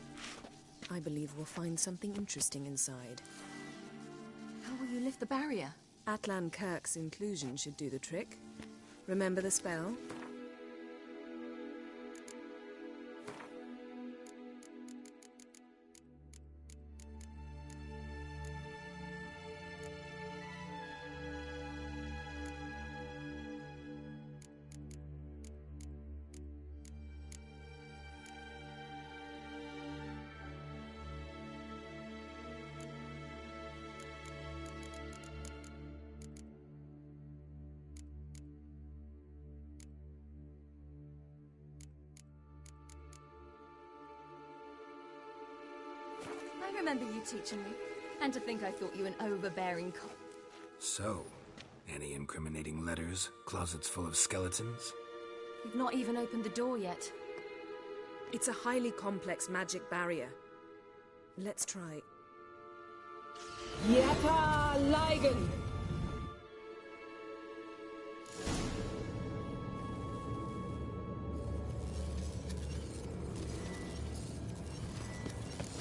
I believe we'll find something interesting inside. How will you lift the barrier? Atlan Kirk's inclusion should do the trick. Remember the spell? I remember you teaching me. And to think I thought you an overbearing cop. So, any incriminating letters? Closets full of skeletons? You've not even opened the door yet. It's a highly complex magic barrier. Let's try. Yata Ligen!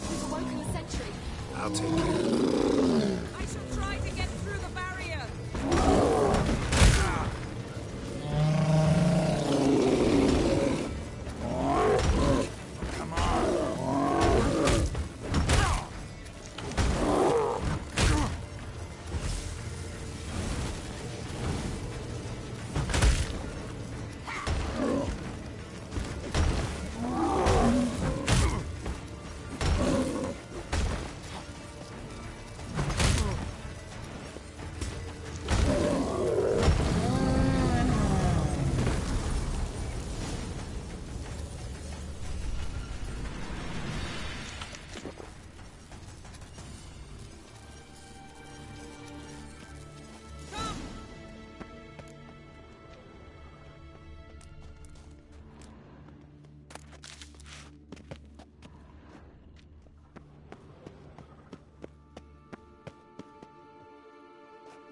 You've awoken the sentry. I'll take care of it. I shall try to get through the barrier! Come on!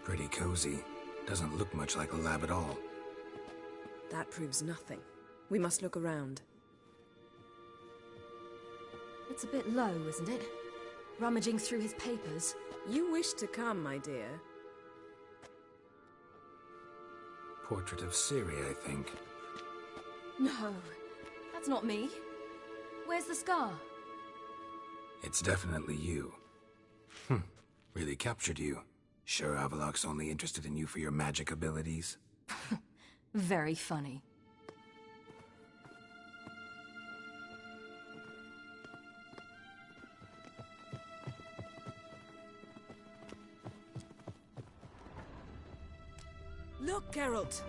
Pretty cozy. Doesn't look much like a lab at all. That proves nothing. We must look around. It's a bit low, isn't it? Rummaging through his papers. You wish to come, my dear. Portrait of Siri, I think. No, that's not me. Where's the scar? It's definitely you. Really captured you. Sure Avalok's only interested in you for your magic abilities? Very funny. Look, Geralt!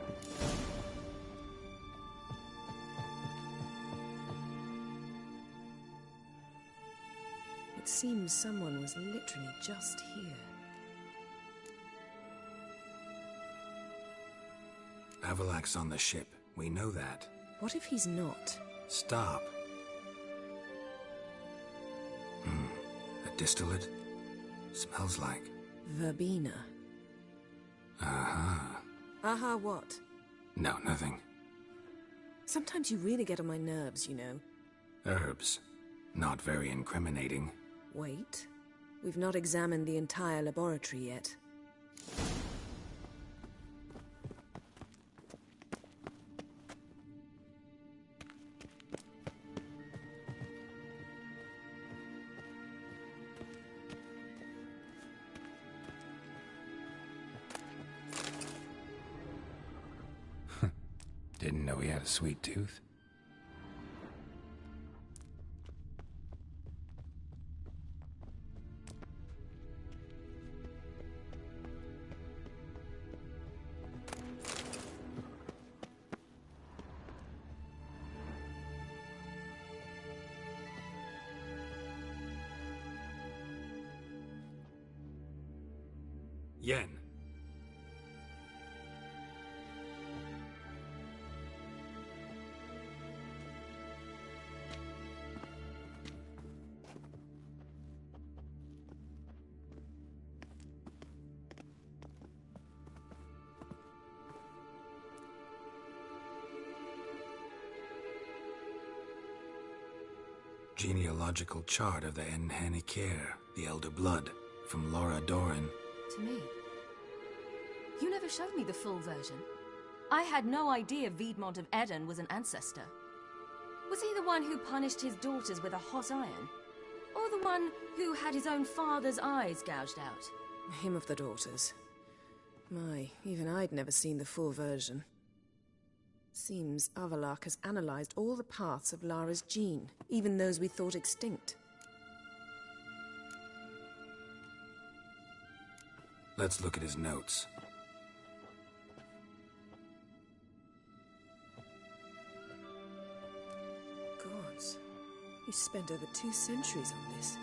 It seems someone was literally just here. Avalok's on the ship. We know that. What if he's not? Stop. A distillate? Smells like... Verbena. Aha. Aha what? No, nothing. Sometimes you really get on my nerves, you know. Herbs. Not very incriminating. Wait. We've not examined the entire laboratory yet. Didn't know he had a sweet tooth. Yen. Genealogical chart of the Enhanikir, the Elder Blood, from Laura Doran. To me. You never showed me the full version. I had no idea Viedmont of Eden was an ancestor. Was he the one who punished his daughters with a hot iron? Or the one who had his own father's eyes gouged out? Him of the daughters. My, even I'd never seen the full version. Seems Avalok has analyzed all the parts of Lara's gene, even those we thought extinct. Let's look at his notes. Gods. He spent over 2 centuries on this.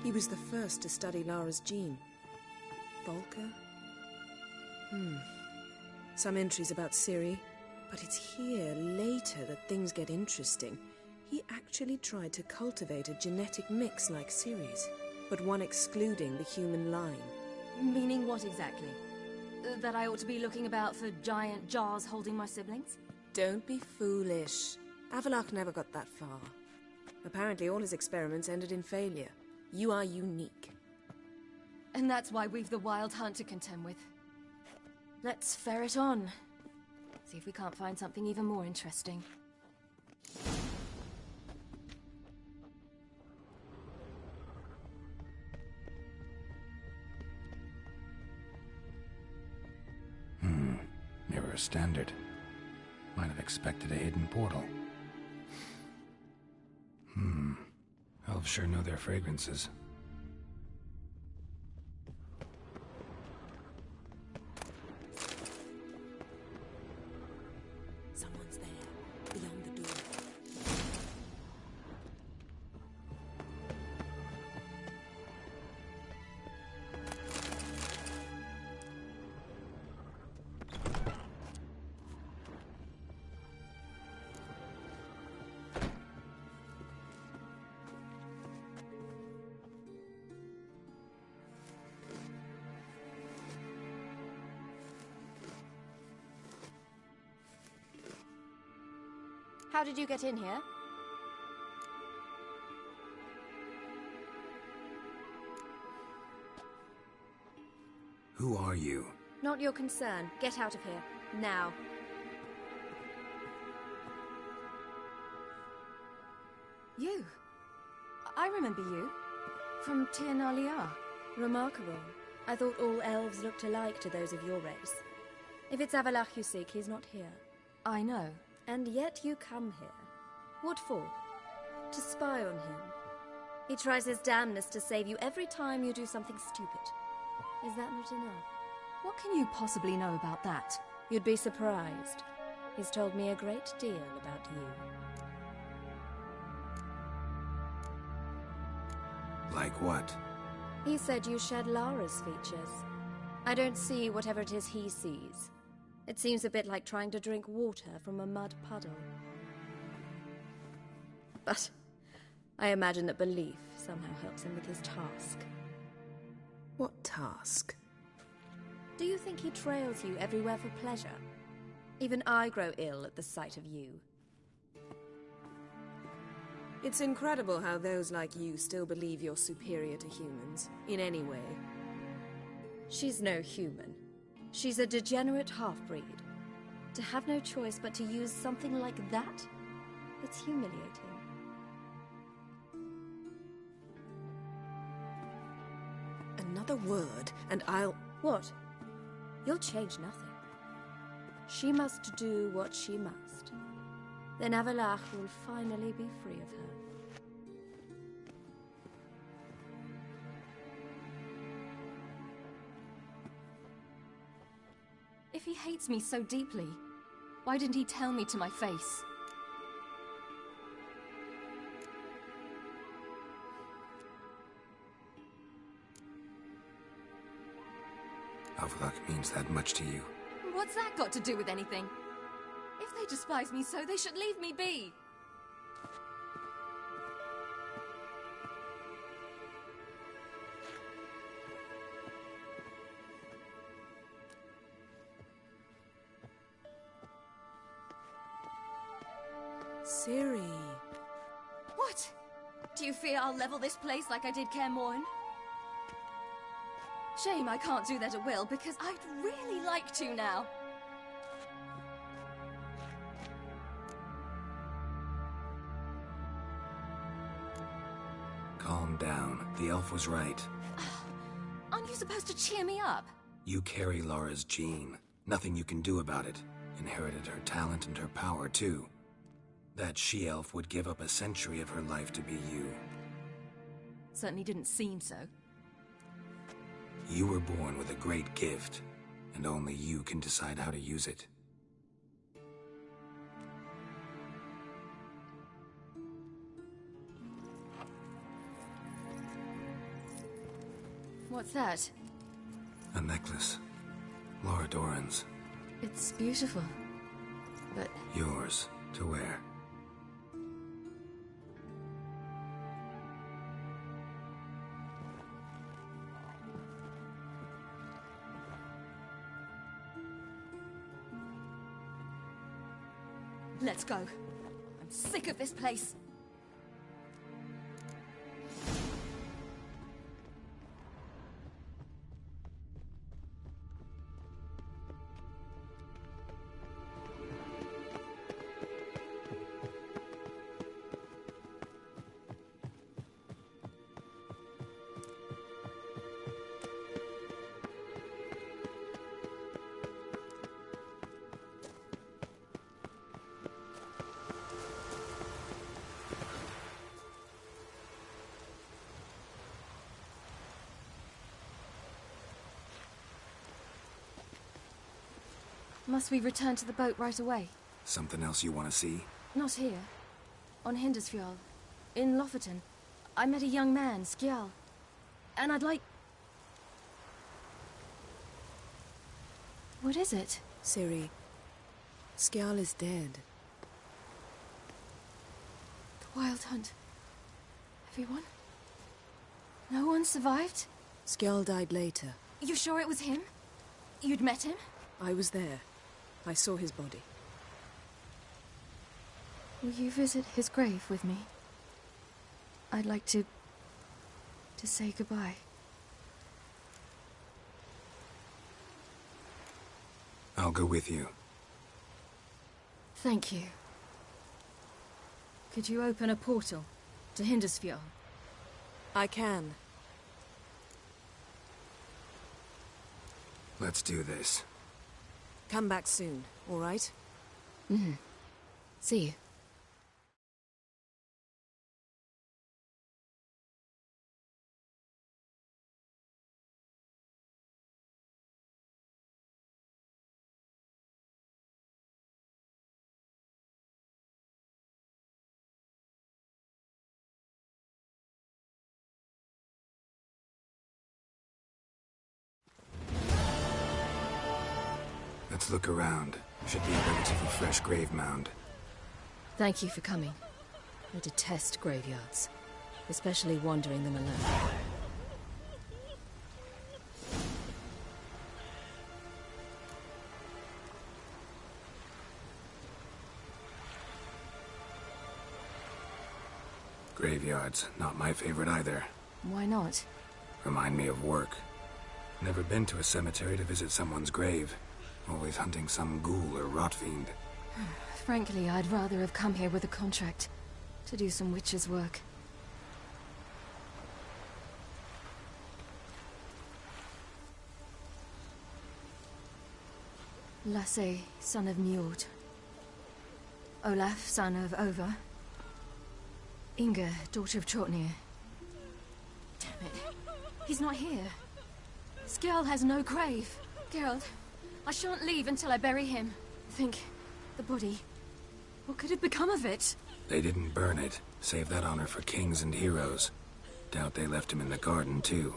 He was the first to study Lara's gene. Volker? Some entries about Ciri, but it's here, later, that things get interesting. He actually tried to cultivate a genetic mix like Ciri's, but one excluding the human line. Meaning what exactly? That I ought to be looking about for giant jars holding my siblings? Don't be foolish. Avalok never got that far. Apparently all his experiments ended in failure. You are unique. And that's why we've the Wild Hunt to contend with. Let's ferret on. See if we can't find something even more interesting. Mirror standard. Might have expected a hidden portal. Elves sure know their fragrances. Someone's there, beyond the door. How did you get in here? Who are you? Not your concern. Get out of here. Now. You. I remember you. From Tir Nalia. Remarkable. I thought all elves looked alike to those of your race. If it's Avalok you seek, he's not here. I know. And yet you come here. What for? To spy on him. He tries his damnedest to save you every time you do something stupid. Is that not enough? What can you possibly know about that? You'd be surprised. He's told me a great deal about you. Like what? He said you shared Lara's features. I don't see whatever it is he sees. It seems a bit like trying to drink water from a mud puddle. But I imagine that belief somehow helps him with his task. What task? Do you think he trails you everywhere for pleasure? Even I grow ill at the sight of you. It's incredible how those like you still believe you're superior to humans, in any way. She's no human. She's a degenerate half-breed. To have no choice but to use something like that? It's humiliating. Another word, and I'll... What? You'll change nothing. She must do what she must. Then Avalok will finally be free of her. If he hates me so deeply, why didn't he tell me to my face? Avalok means that much to you. What's that got to do with anything? If they despise me so, they should leave me be. Ciri. What? Do you fear I'll level this place like I did Kaer Morhen? Shame I can't do that at will, because I'd really like to now. Calm down. The elf was right. Aren't you supposed to cheer me up? You carry Laura's gene. Nothing you can do about it. Inherited her talent and her power, too. That she-elf would give up a century of her life to be you. Certainly didn't seem so. You were born with a great gift, and only you can decide how to use it. What's that? A necklace. Laura Doran's. It's beautiful, but... Yours, to wear. Let's go. I'm sick of this place. Must we return to the boat right away? Something else you want to see? Not here. On Hindersfjall. In Lofoten. I met a young man, Skjal. And I'd like... What is it? Ciri, Skjal is dead. The Wild Hunt. Everyone? No one survived? Skjal died later. You sure it was him? You'd met him? I was there. I saw his body. Will you visit his grave with me? I'd like to say goodbye. I'll go with you. Thank you. Could you open a portal to Hindersfjall? I can. Let's do this. Come back soon, all right? Mm-hmm. See you. Let's look around. Should be a relatively fresh grave mound. Thank you for coming. I detest graveyards, especially wandering them alone. Graveyards, not my favorite either. Why not? Remind me of work. Never been to a cemetery to visit someone's grave. Always hunting some ghoul or rot fiend. Frankly, I'd rather have come here with a contract to do some witch's work. Lasse, son of Njord. Olaf, son of Over. Inga, daughter of Trotnir. Damn it. He's not here. Skjal has no grave. Geralt, I shan't leave until I bury him. Think, the body. What could have become of it? They didn't burn it. Save that honor for kings and heroes. Doubt they left him in the garden, too.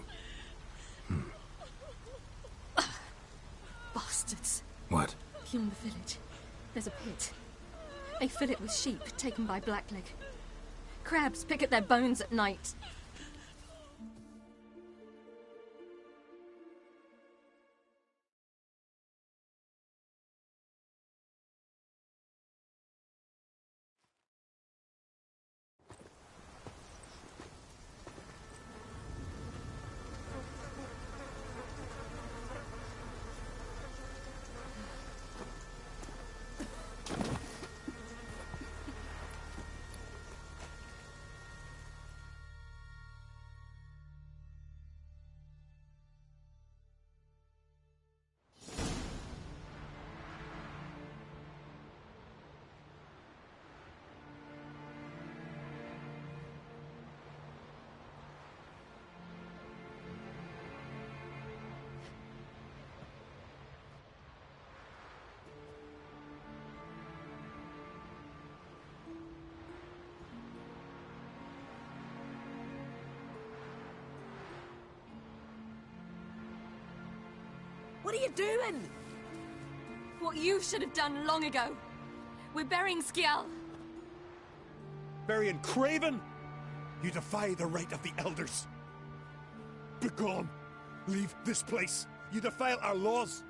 Bastards. What? Beyond the village, there's a pit. They fill it with sheep taken by Blackleg. Crabs pick at their bones at night. What are you doing? What you should have done long ago. We're burying Skjal. Burying Craven? You defy the right of the elders. Begone! Leave this place! You defile our laws!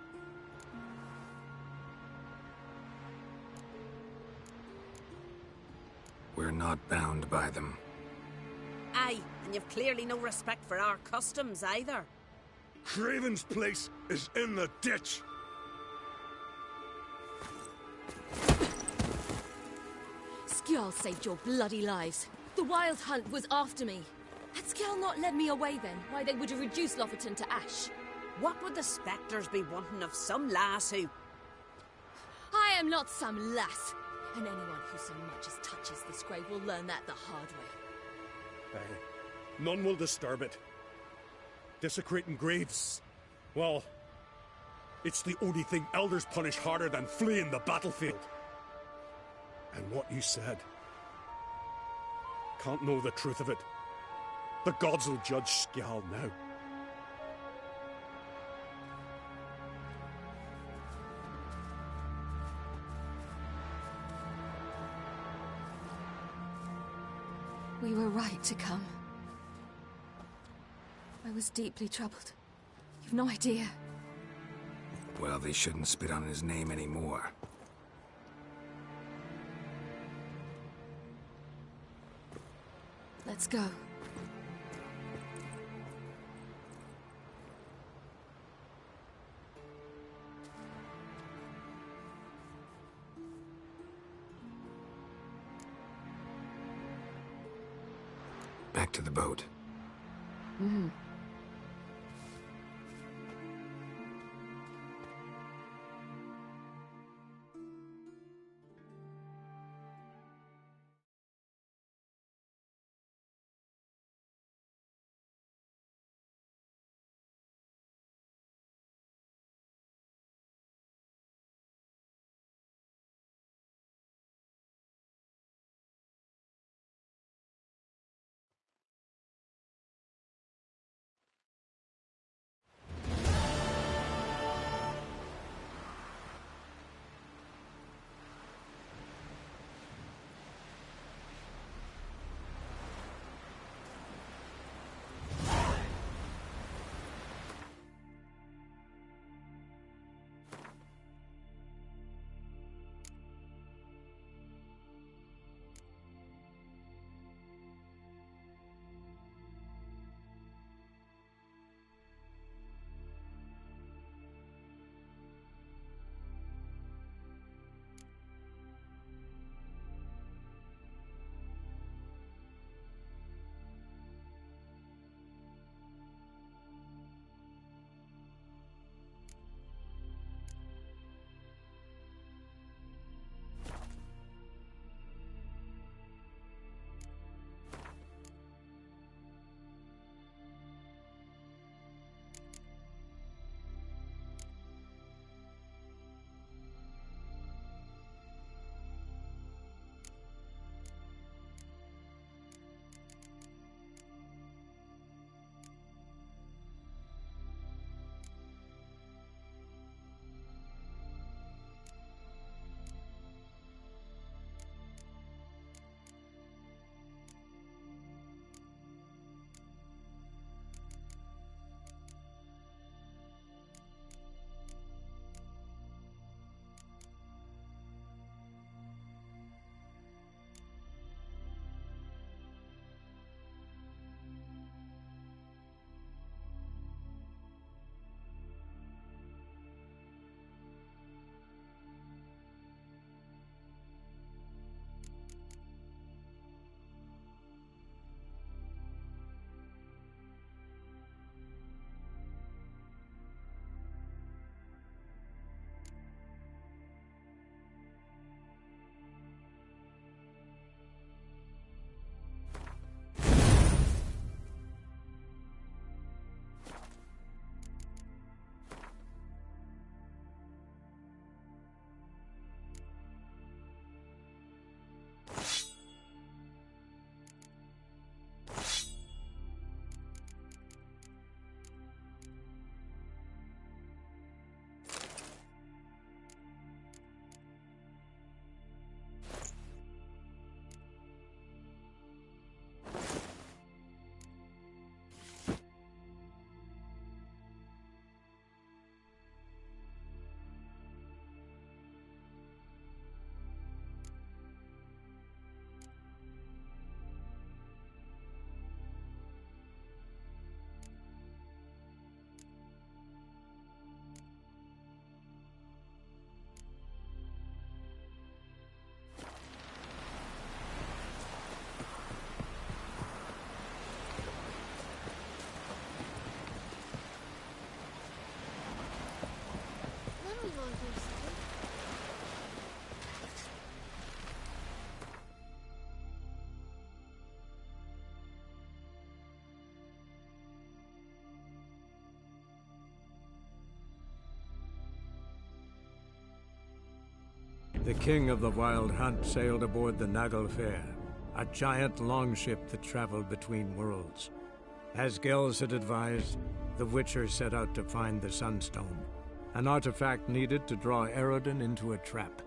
We're not bound by them. Aye, and you've clearly no respect for our customs either. Craven's place is in the ditch! Skjal saved your bloody lives. The Wild Hunt was after me. Had Skjal not led me away then, why they would have reduced Lofferton to ash. What would the spectres be wanting of some lass who... I am not some lass, and anyone who so much as touches this grave will learn that the hard way. None will disturb it. Desecrating graves, well, it's the only thing elders punish harder than fleeing the battlefield. And what you said, can't know the truth of it. The gods will judge Skjal now. We were right to come. I was deeply troubled. You've no idea. Well, they shouldn't spit on his name anymore. Let's go. Back to the boat. Mm-hmm. The king of the Wild Hunt sailed aboard the Naglfair, a giant longship that traveled between worlds. As Gels had advised, the Witcher set out to find the Sunstone, an artifact needed to draw Eredin into a trap.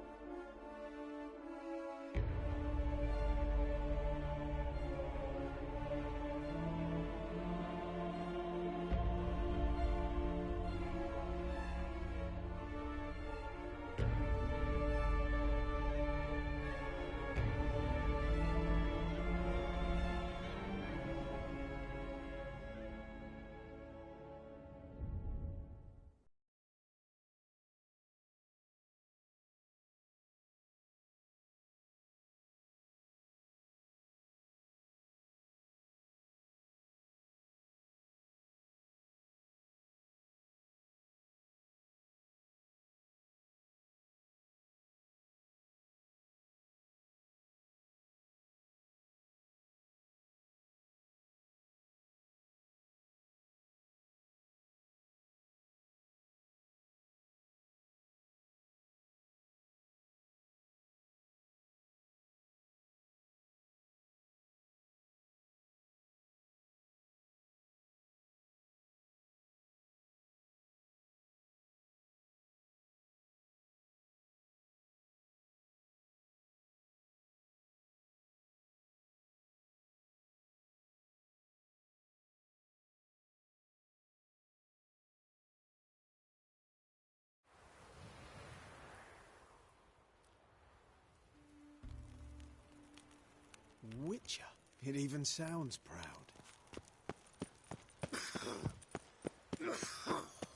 Witcher. It even sounds proud.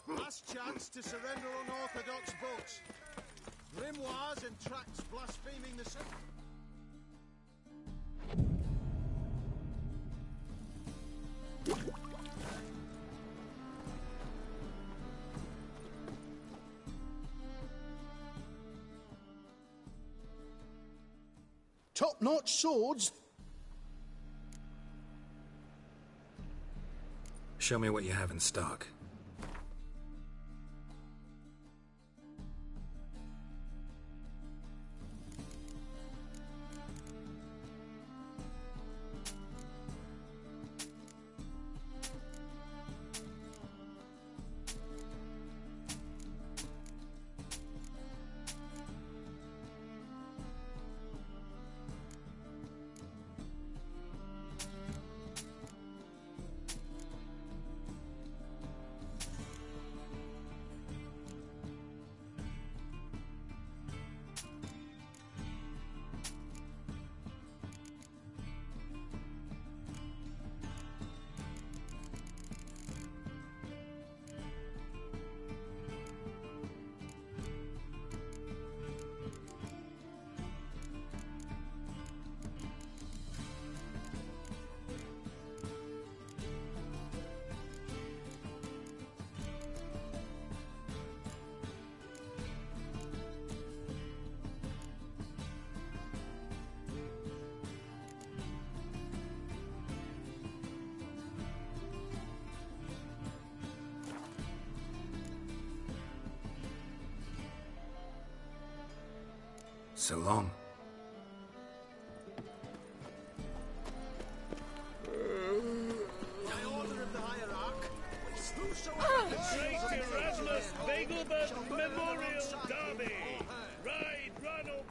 Last chance to surrender unorthodox boats. Grimoires and tracts blaspheming the sun. Top-notch swords. Show me what you have in stock. So long. By order of the hierarch, whosoever Great Erasmus Bagelbert Memorial Derby. Ride Ronald.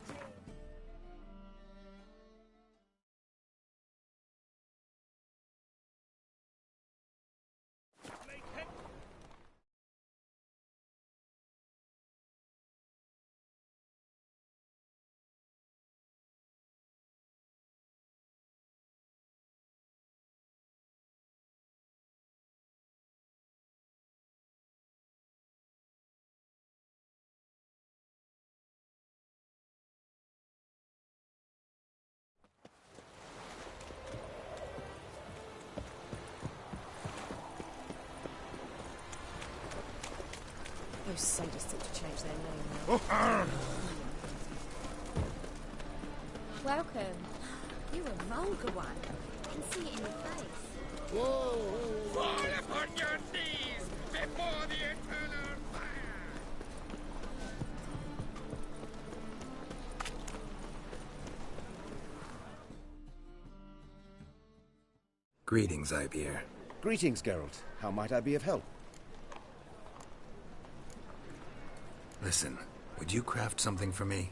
Those sadists ought to change their name now. Welcome. You a vulgar one. I can see it in your face. Whoa! Fall upon your knees before the eternal fire! Greetings, Ibeer. Greetings, Geralt. How might I be of help? Listen, would you craft something for me?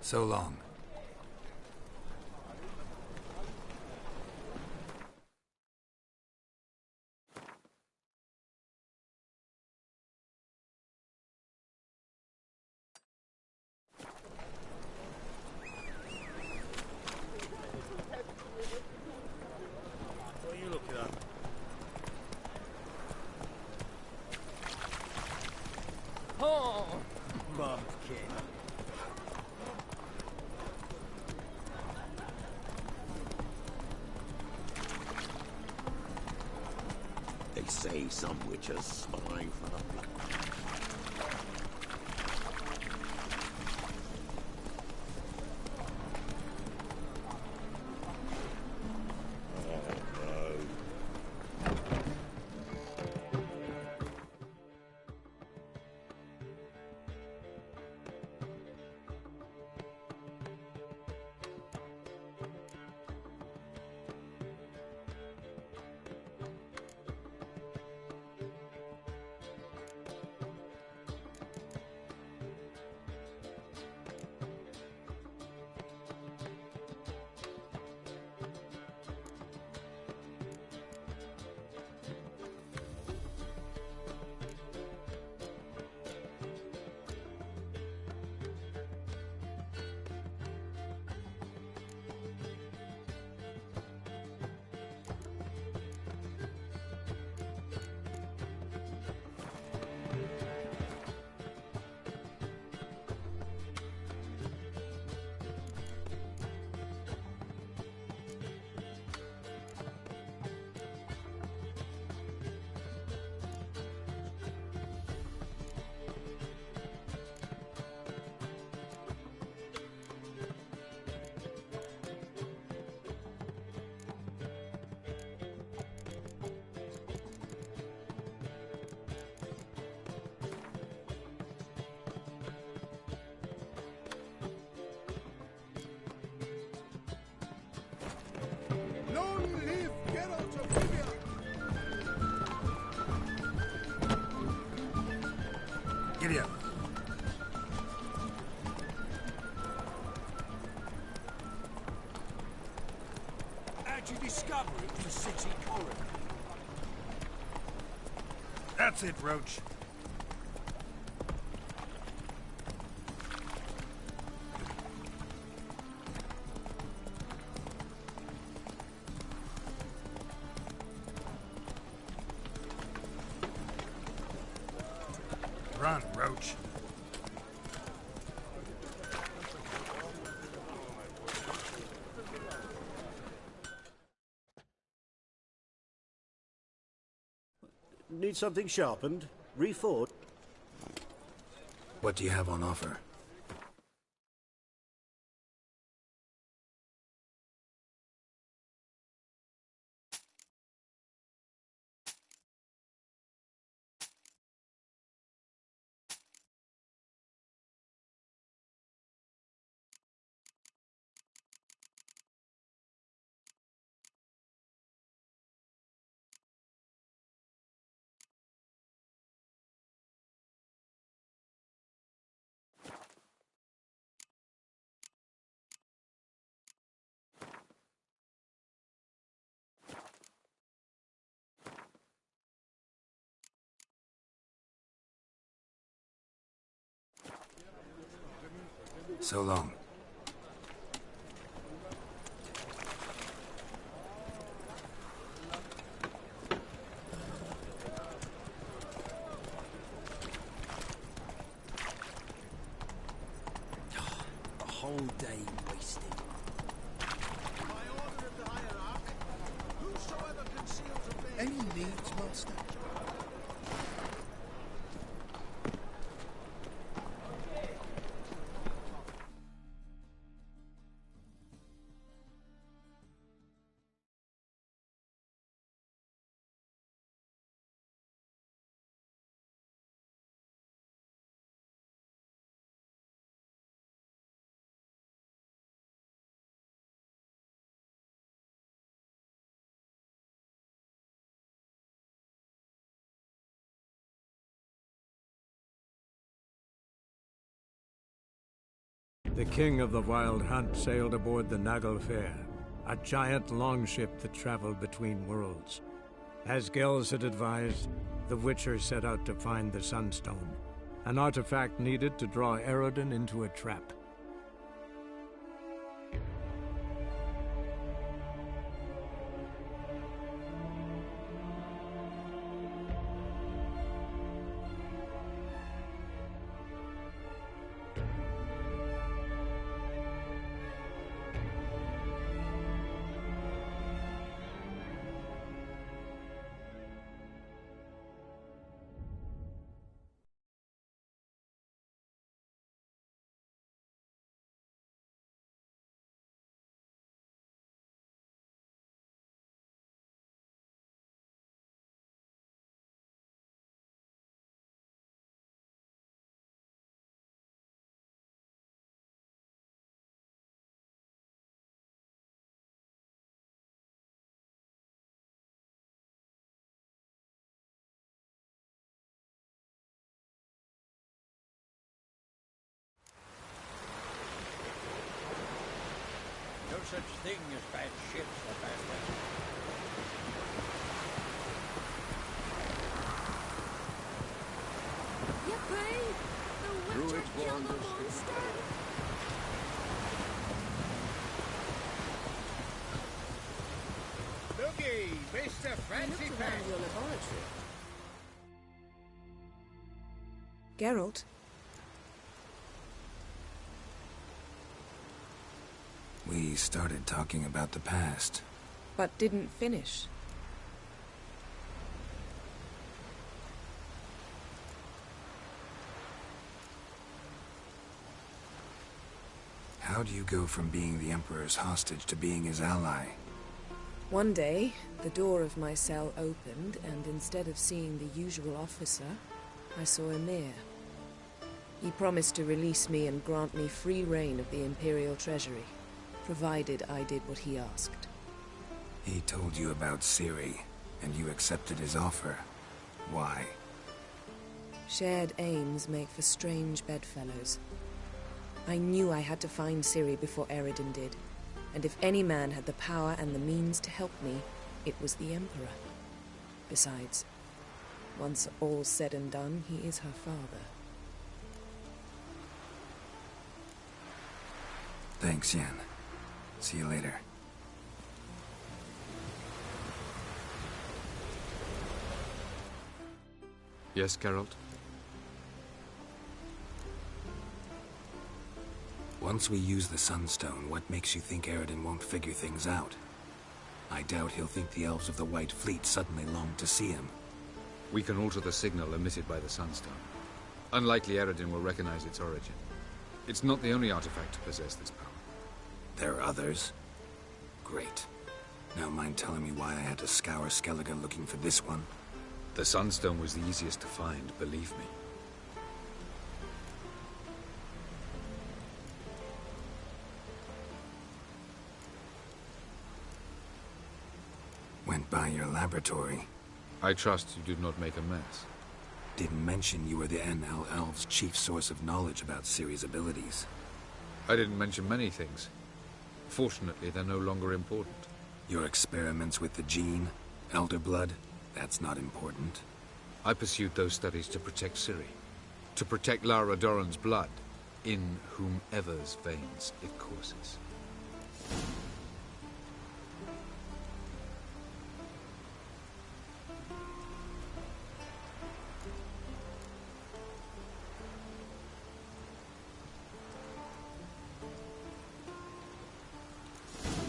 So long. What are you looking at? Oh, Bumpkin. They say some witches spy from the black. Long live Geralt of Rivia! Giddy up. How'd you discover it was a city corridor? That's it, Roach. Run, Roach. Need something sharpened? Reforged? What do you have on offer? So long. A whole day wasted. By order of the hierarch, whosoever conceals a blade... Any needs, master? The king of the Wild Hunt sailed aboard the Naglfar, a giant longship that traveled between worlds. As Gels had advised, the Witcher set out to find the Sunstone, an artifact needed to draw Eredin into a trap. No such thing as bad ships or bad weather. Yippee! The Witcher killed the monster! Looky, Mr. Fancy Pack. Your laboratory. Geralt? We started talking about the past. But didn't finish. How do you go from being the Emperor's hostage to being his ally? One day, the door of my cell opened, and instead of seeing the usual officer, I saw Emir. He promised to release me and grant me free reign of the Imperial Treasury, provided I did what he asked. He told you about Ciri, and you accepted his offer. Why? Shared aims make for strange bedfellows. I knew I had to find Ciri before Eredin did, and if any man had the power and the means to help me, it was the Emperor. Besides, once all's said and done, he is her father. Thanks, Yen. See you later. Yes, Geralt? Once we use the Sunstone, what makes you think Eredin won't figure things out? I doubt he'll think the elves of the White Fleet suddenly long to see him. We can alter the signal emitted by the Sunstone. Unlikely Eredin will recognize its origin. It's not the only artifact to possess this power. There are others? Great. Now mind telling me why I had to scour Skellige looking for this one? The Sunstone was the easiest to find, believe me. Went by your laboratory. I trust you did not make a mess. Didn't mention you were the NL Elves' chief source of knowledge about Ciri's abilities. I didn't mention many things. Fortunately, they're no longer important. Your experiments with the gene, Elder Blood, that's not important. I pursued those studies to protect Ciri. To protect Lara Doran's blood, in whomever's veins it courses.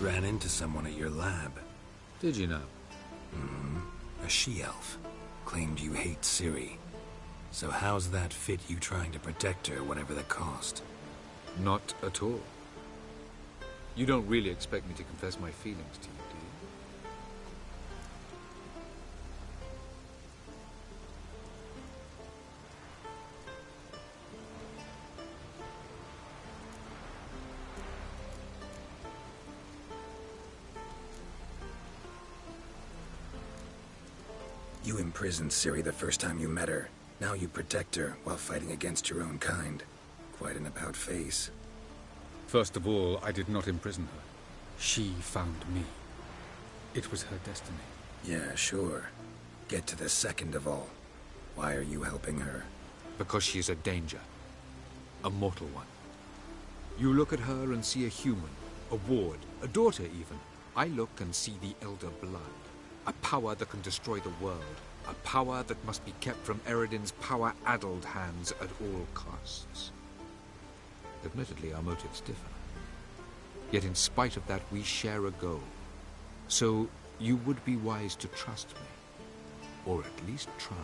Ran into someone at your lab. Did you know? A she-elf. Claimed you hate Ciri. So how's that fit you trying to protect her, whatever the cost? Not at all. You don't really expect me to confess my feelings to you, do you? You imprisoned Ciri the first time you met her. Now you protect her while fighting against your own kind. Quite an about-face. First of all, I did not imprison her. She found me. It was her destiny. Yeah, sure. Get to the second of all. Why are you helping her? Because she is a danger. A mortal one. You look at her and see a human, a ward, a daughter even. I look and see the Elder Blood. A power that can destroy the world. A power that must be kept from Eredin's power-addled hands at all costs. Admittedly, our motives differ. Yet in spite of that, we share a goal. So, you would be wise to trust me. Or at least try.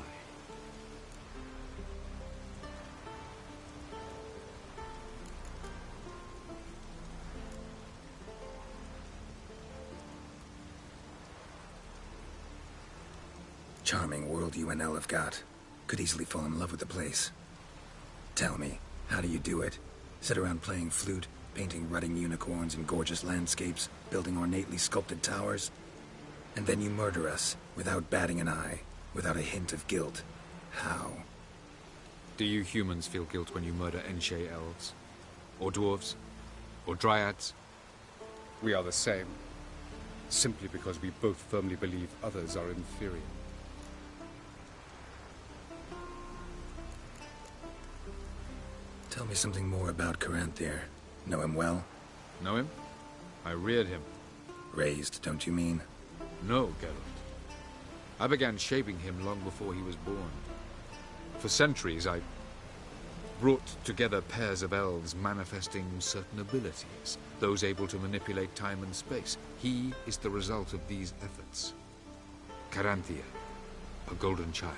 Charming world you and Elle have got. Could easily fall in love with the place. Tell me, how do you do it? Sit around playing flute, painting rutting unicorns in gorgeous landscapes, building ornately sculpted towers? And then you murder us, without batting an eye, without a hint of guilt. How? Do you humans feel guilt when you murder Enshe elves? Or dwarves? Or dryads? We are the same. Simply because we both firmly believe others are inferior. Tell me something more about Caranthir. Know him well? Know him? I reared him. Raised, don't you mean? No, Geralt. I began shaping him long before he was born. For centuries, I brought together pairs of elves manifesting certain abilities, those able to manipulate time and space. He is the result of these efforts. Caranthir, a golden child.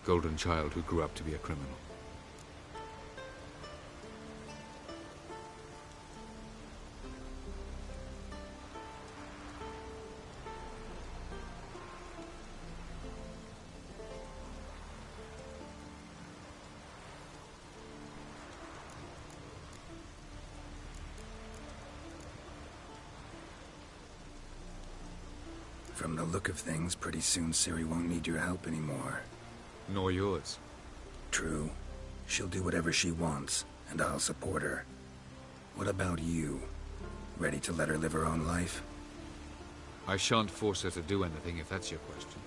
Golden child who grew up to be a criminal. From the look of things, pretty soon Ciri won't need your help anymore. Nor yours. True. She'll do whatever she wants, and I'll support her. What about you? Ready to let her live her own life? I shan't force her to do anything if that's your question.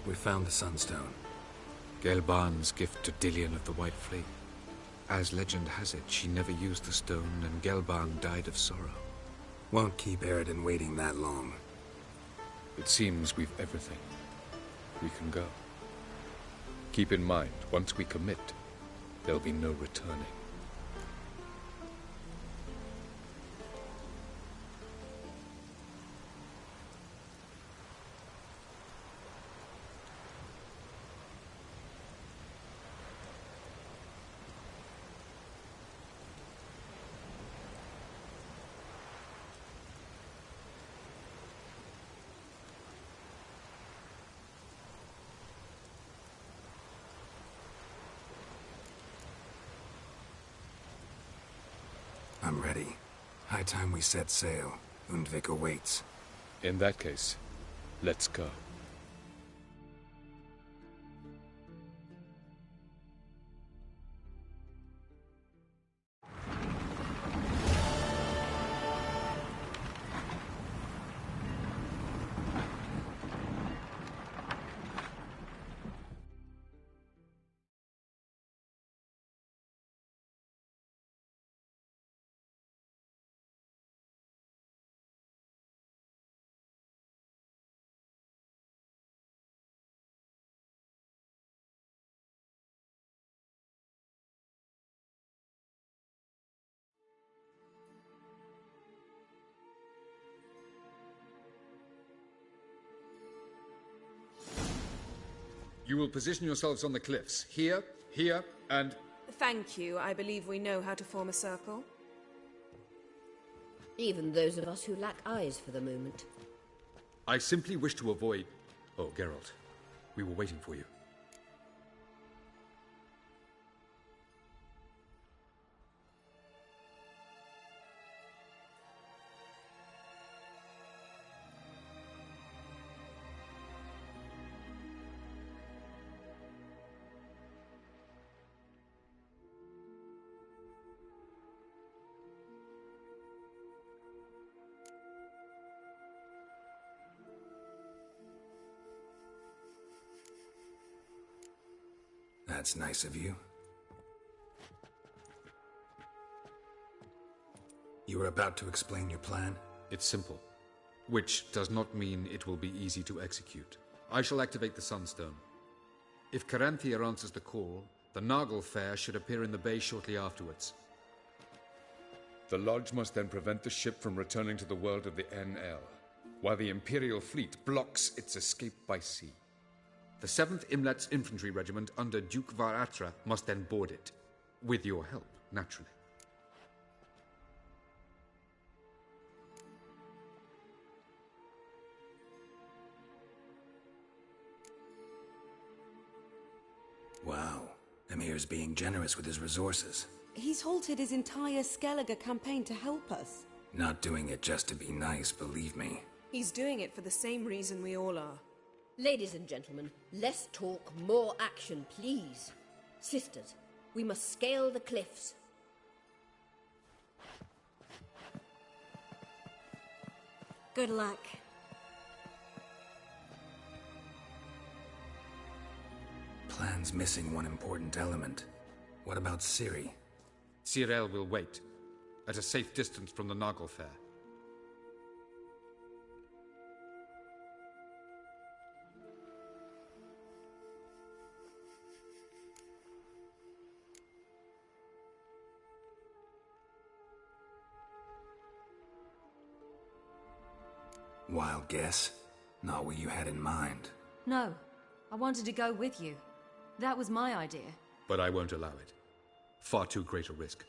We found the Sunstone. Gelban's gift to Dillion of the White Fleet. As legend has it, she never used the stone, and Gelban died of sorrow. Won't keep Eredin waiting that long. It seems we've everything. We can go. Keep in mind, once we commit, there'll be no returning. I'm ready. High time we set sail. Undvik awaits. In that case, let's go. You will position yourselves on the cliffs. Here, here, and... Thank you. I believe we know how to form a circle. Even those of us who lack eyes for the moment. I simply wish to avoid... Oh, Geralt. We were waiting for you. That's nice of you. You were about to explain your plan? It's simple. Which does not mean it will be easy to execute. I shall activate the Sunstone. If Caranthia answers the call, the Naglfare should appear in the bay shortly afterwards. The Lodge must then prevent the ship from returning to the world of the NL, while the Imperial fleet blocks its escape by sea. The 7th Imlet's Infantry Regiment under Duke Varatra must then board it. With your help, naturally. Wow. Emir's being generous with his resources. He's halted his entire Skellige campaign to help us. Not doing it just to be nice, believe me. He's doing it for the same reason we all are. Ladies and gentlemen, less talk, more action, please. Sisters, we must scale the cliffs. Good luck. Plan's missing one important element. What about Ciri? Cyril will wait, at a safe distance from the Naglfare. Wild guess? Not what you had in mind. No, I wanted to go with you. That was my idea. But I won't allow it. Far too great a risk.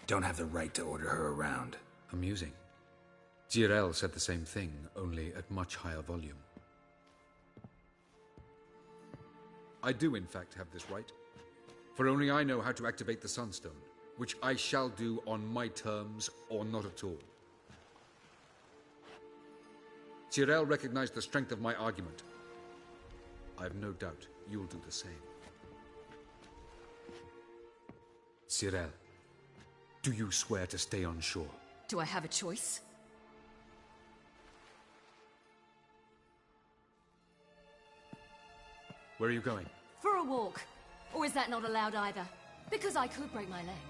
Don't have the right to order her around. Amusing. Jirel said the same thing, only at much higher volume. I do, in fact, have this right. For only I know how to activate the Sunstone, which I shall do on my terms or not at all. Jirel recognized the strength of my argument. I have no doubt you'll do the same. Cyril, do you swear to stay on shore? Do I have a choice? Where are you going? For a walk. Or is that not allowed either? Because I could break my leg.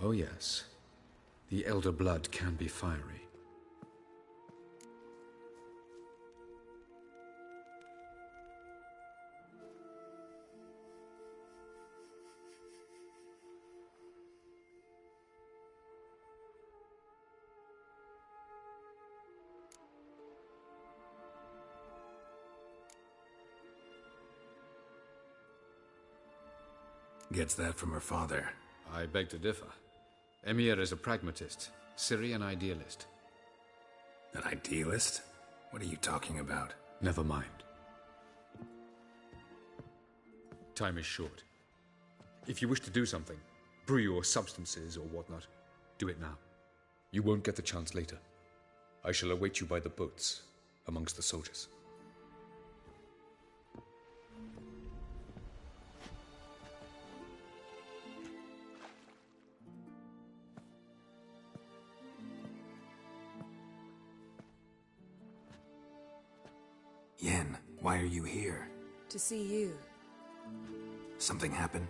Oh yes. The elder blood can be fiery. Gets that from her father. I beg to differ. Emir is a pragmatist, Ciri an idealist. An idealist? What are you talking about? Never mind. Time is short. If you wish to do something, brew your substances or whatnot, do it now. You won't get the chance later. I shall await you by the boats, amongst the soldiers. Yen, why are you here? To see you. Something happen?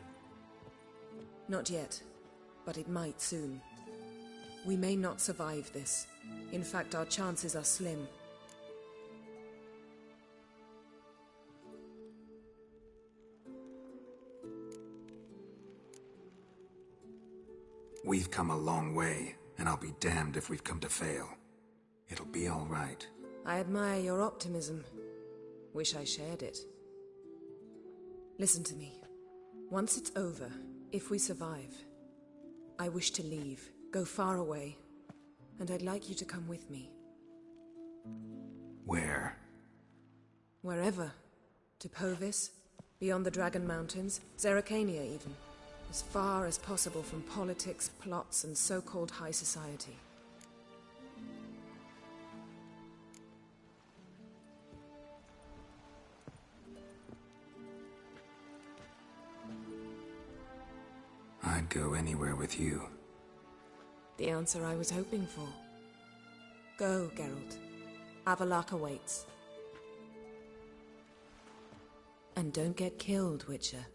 Not yet, but it might soon. We may not survive this. In fact, our chances are slim. We've come a long way, and I'll be damned if we've come to fail. It'll be all right. I admire your optimism. Wish I shared it. Listen to me. Once it's over, if we survive, I wish to leave, go far away, and I'd like you to come with me. Where? Wherever. To Povis, beyond the Dragon Mountains, Zeracania even. As far as possible from politics, plots, and so-called high society. I'd go anywhere with you. The answer I was hoping for. Go, Geralt. Avalok awaits. And don't get killed, Witcher.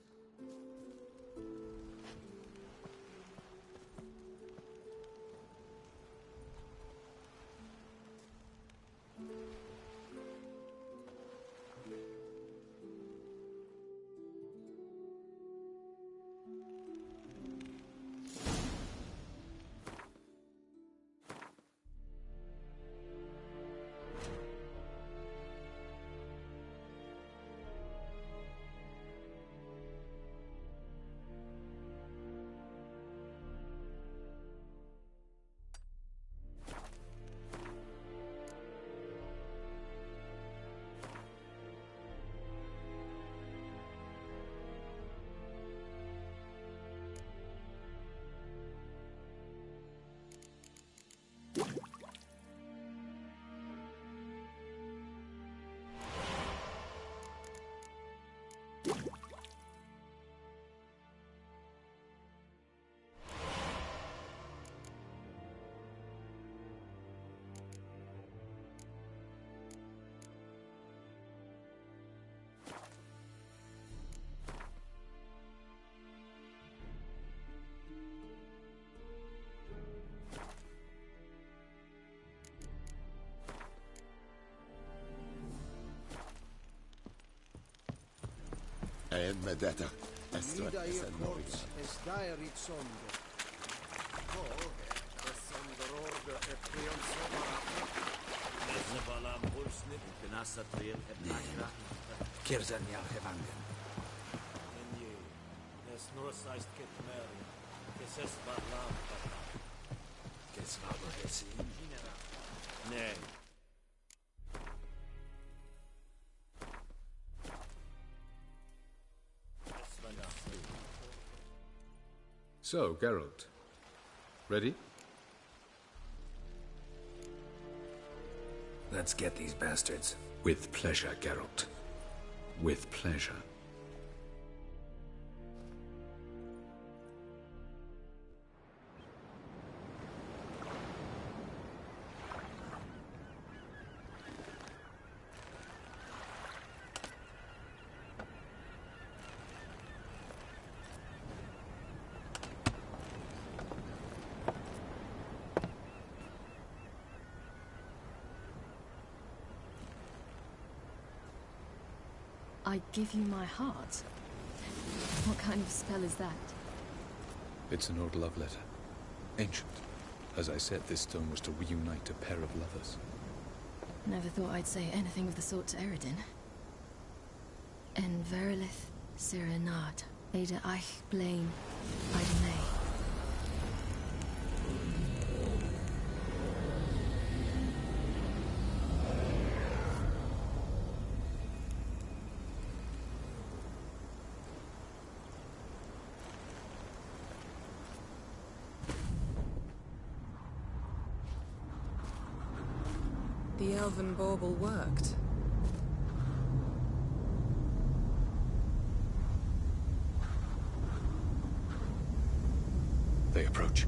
Medetta. Vida io corps es daerit sonde. Kirzan ja gevangen. Nee. So, Geralt. Ready? Let's get these bastards. With pleasure, Geralt. With pleasure. I give you my heart? What kind of spell is that? It's an old love letter. Ancient. As I said, this stone was to reunite a pair of lovers. Never thought I'd say anything of the sort to Eredin. En verilith Serenad, Ada Eich Blaine, Ida May. The elven bauble worked. They approach.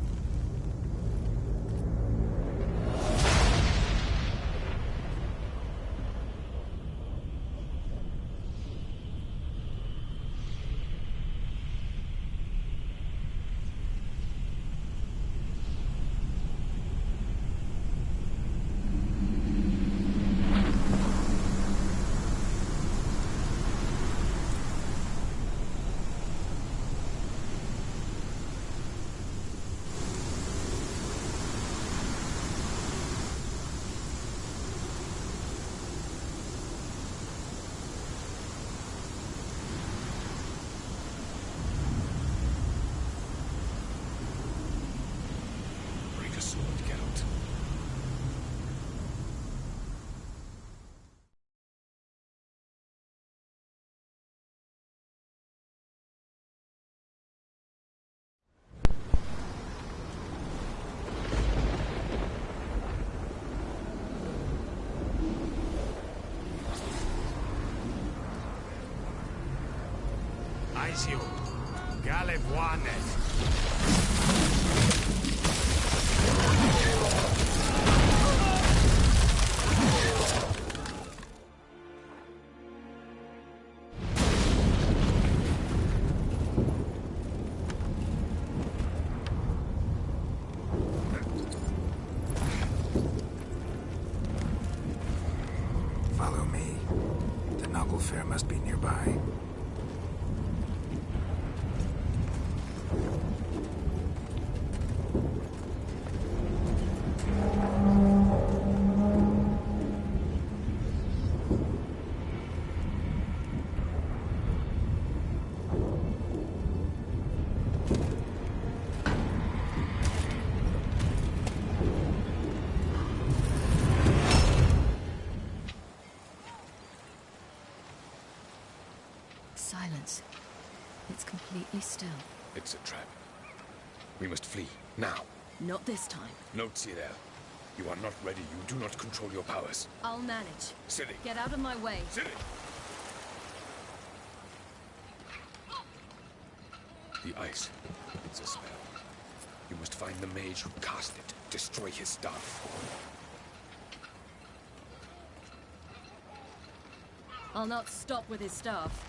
Aizio, Galevoanet. Follow me. The Noggle Fair must be nearby. Silence. It's completely still. It's a trap. We must flee, now. Not this time. No, Cyril. You are not ready. You do not control your powers. I'll manage. Ciri. Get out of my way. Ciri! The ice. It's a spell. You must find the mage who cast it. Destroy his staff. I'll not stop with his staff.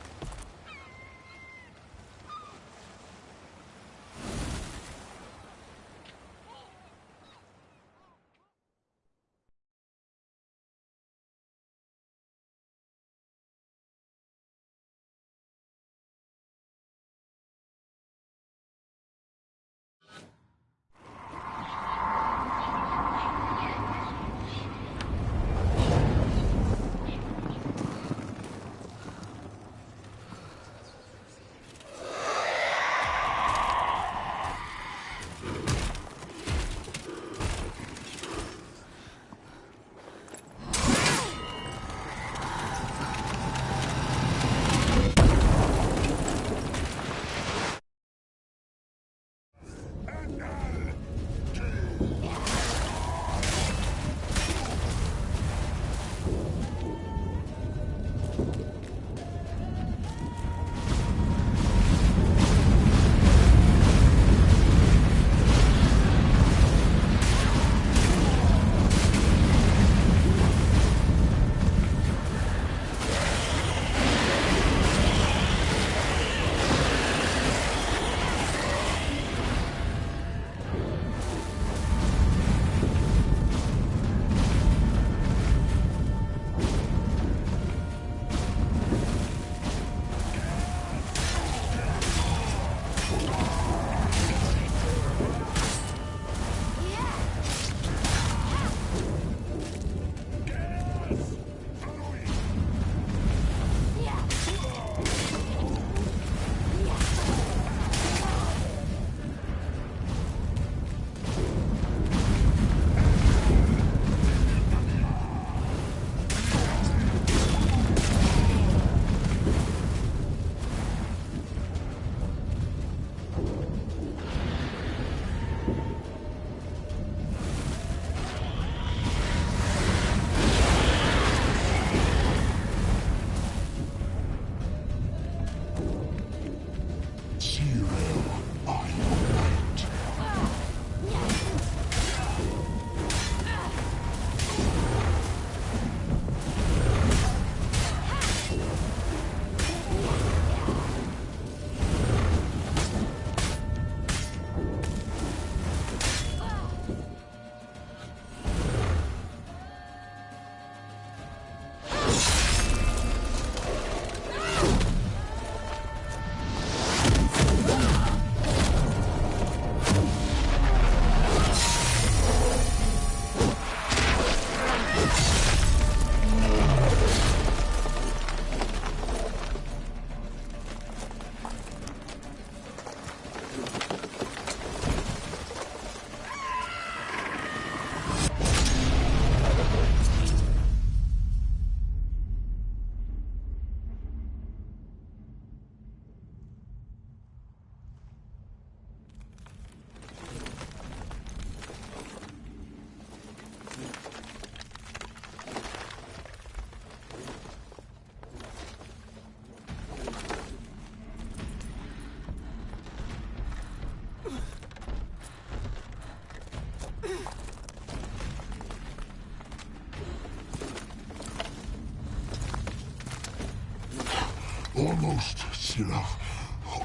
Almost, Sirach.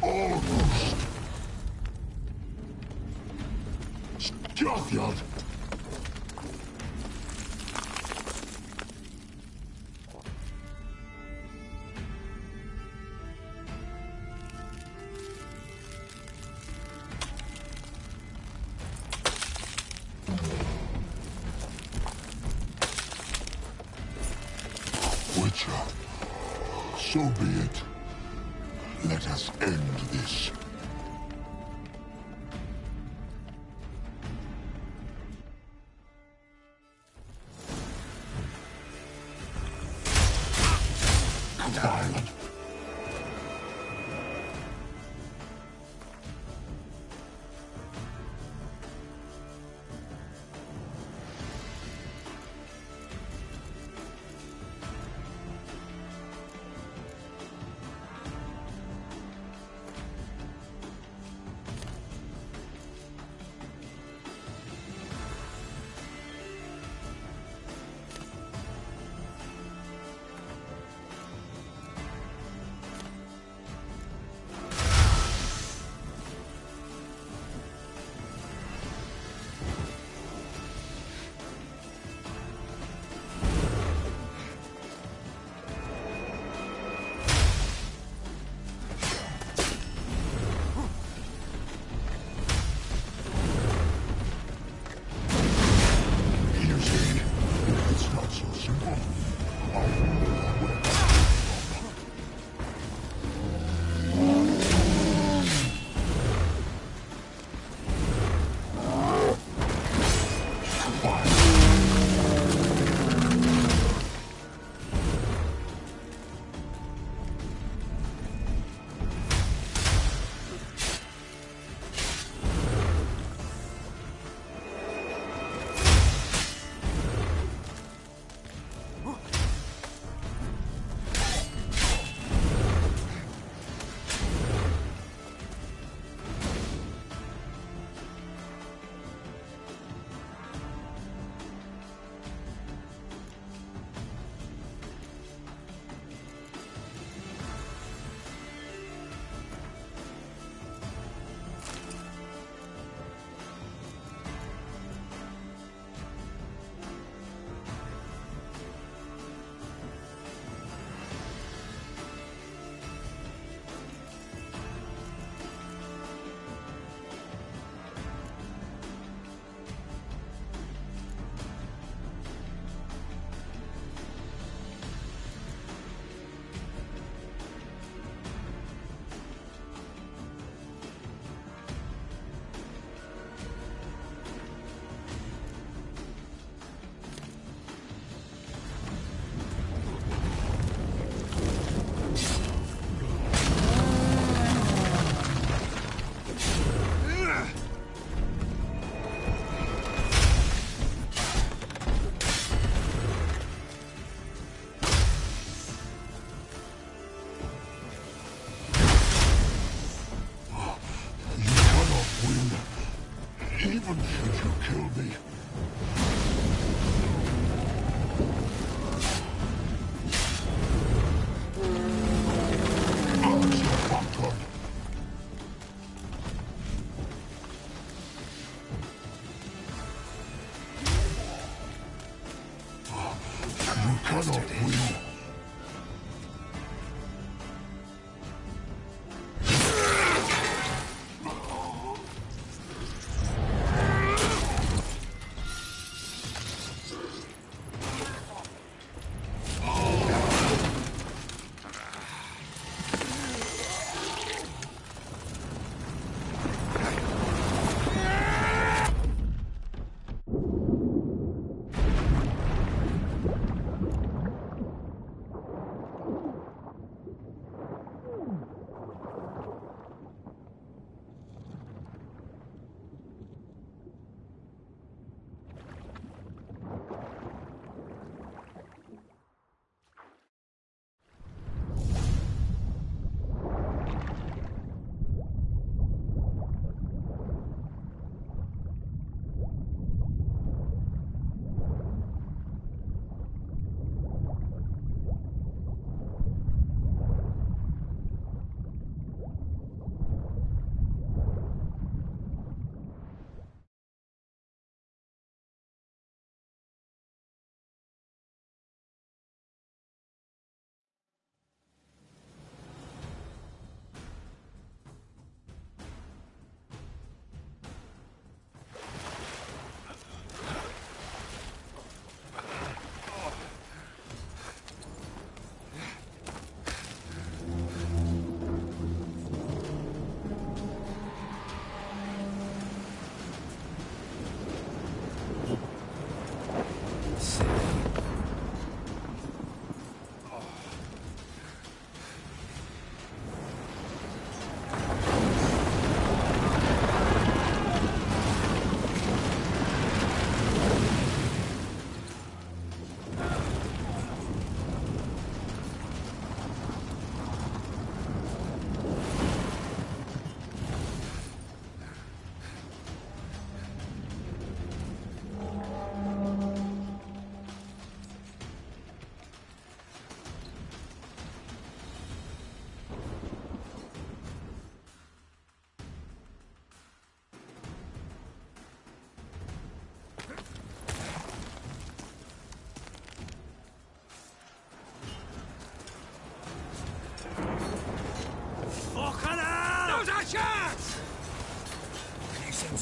Almost. Stjotjad. Witcher, so be it. Let us end this. Violent.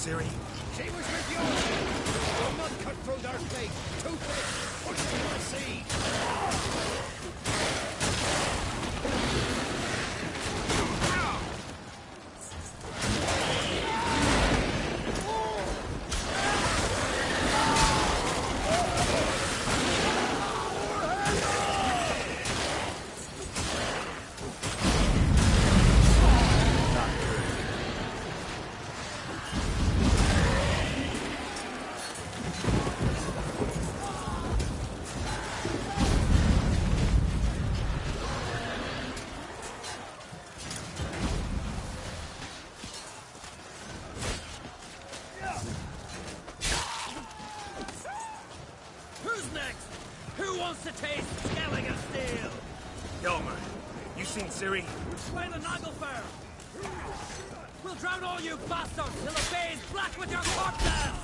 Ciri? She was with you! Will not cut through their fate! Too thick! Push them to the sea! Who's next? Who wants to taste Skelligan Steel? Yelmer, you seen Ciri? By the Nagelfare! We'll drown all you bastards till the bay's black with your corpses!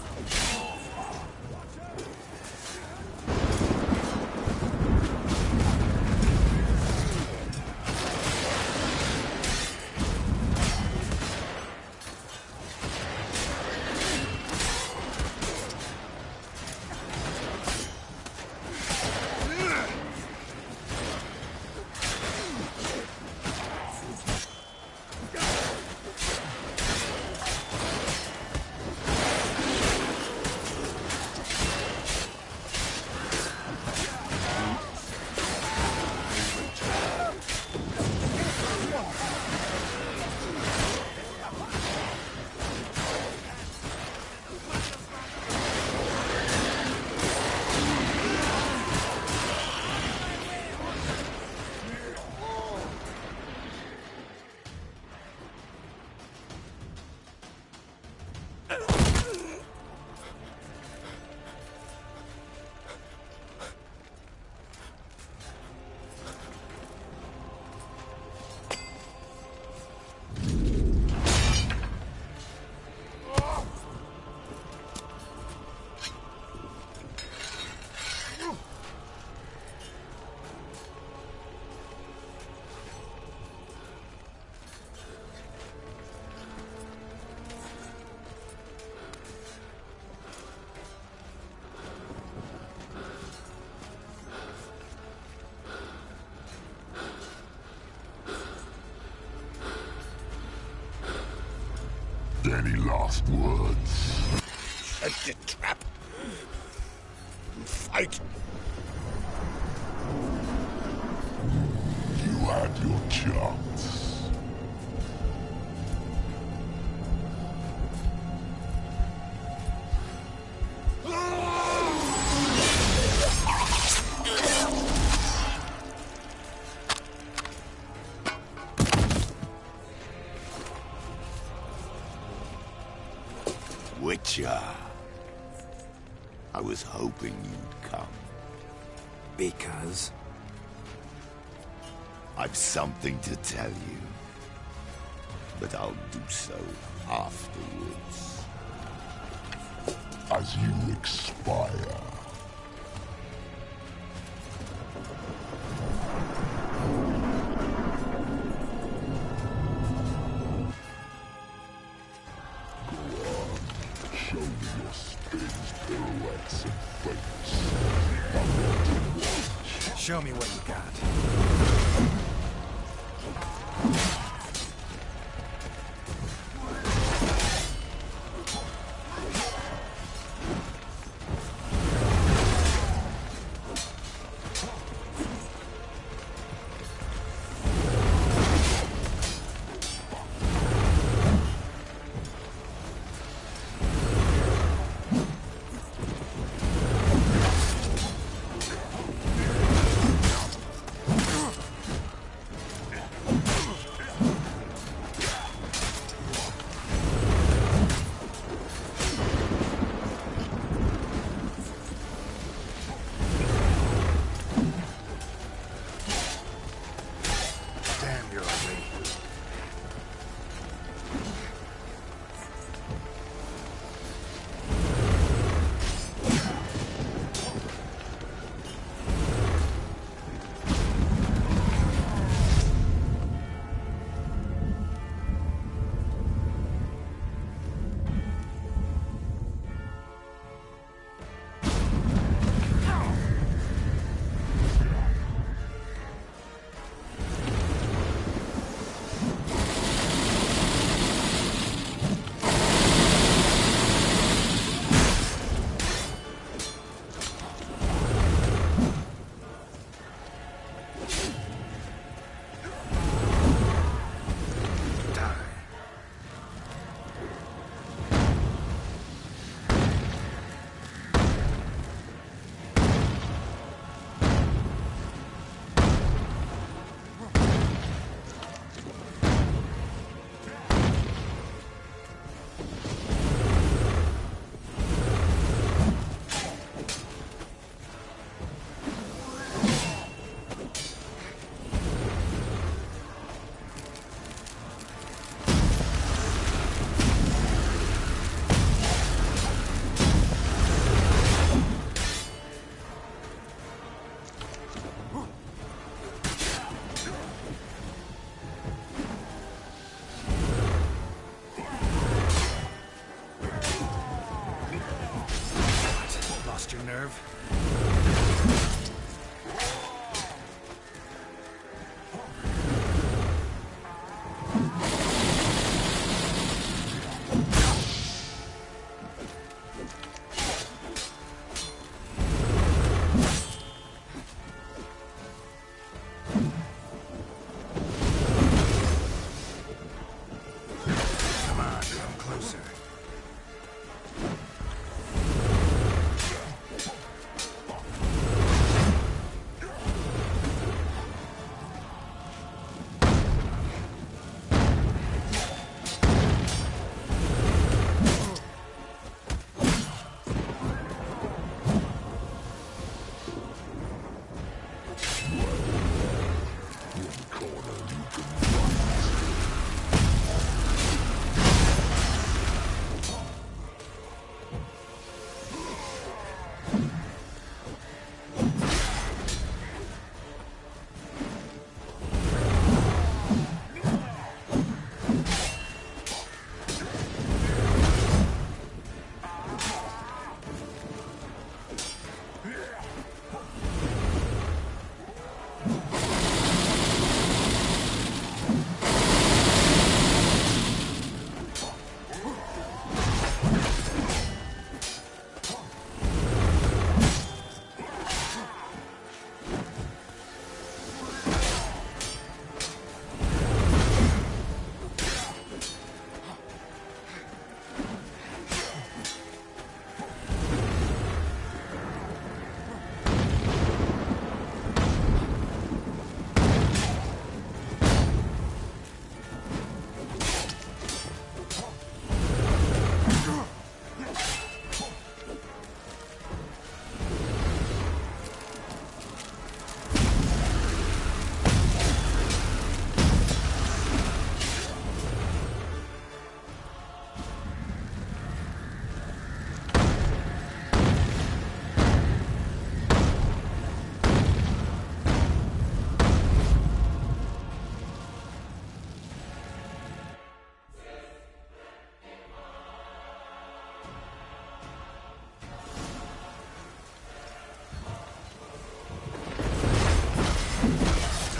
Any last words? Set the trap. Fight. You had your chance. Witcher. I was hoping you'd come. Because? I've something to tell you. But I'll do so afterwards. As you expire. Show me your spins, pirouettes, and fakes. I want to watch. Show me what you got.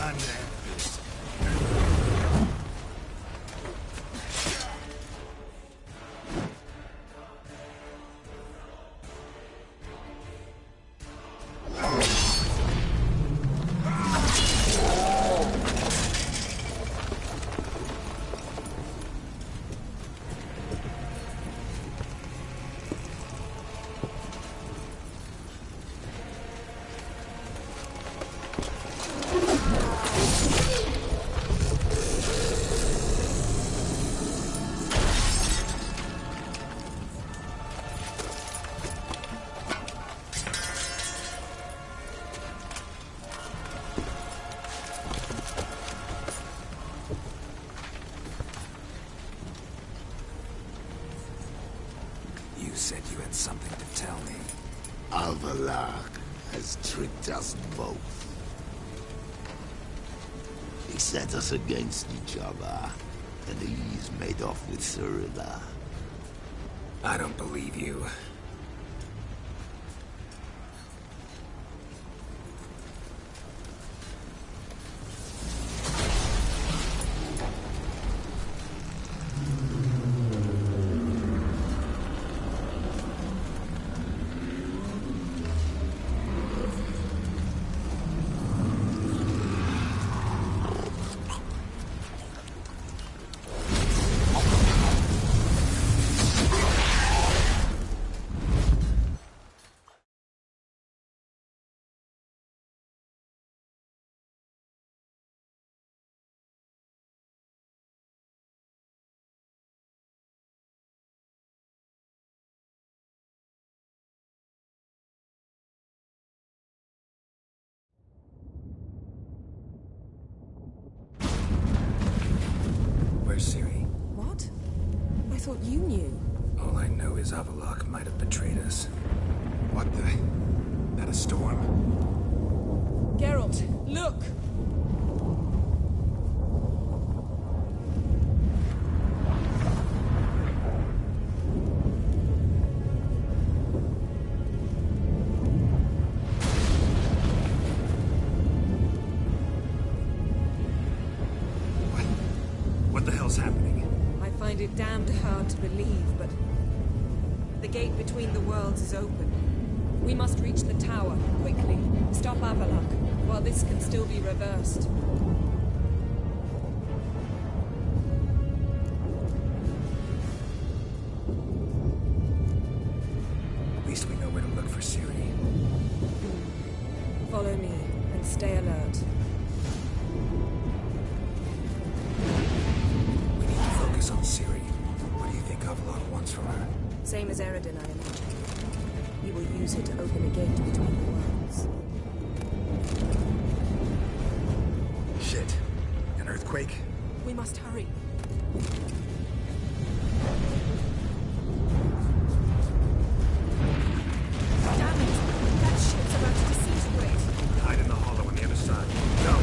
On that fist. You said you had something to tell me. Alvalak has tricked us both. He set us against each other, and he's made off with Cyrilla. I don't believe you. Where's Ciri? What? I thought you knew. All I know is Avallac'h might have betrayed us. What the... That a storm? Geralt, look! What the hell's happening? I find it damned hard to believe, but the gate between the worlds is open. We must reach the tower, quickly. Stop Avallac'h, while this can still be reversed. At least we know where to look for Ciri. Follow me, and stay alert. We need to focus on Ciri. What do you think Avallac'h wants from her? Same as Eredin, I imagine. He will use it to open a gate between the worlds. Shit. An earthquake? We must hurry. Damn it! That ship's about to disintegrate. Hide in the hollow on the other side. Go!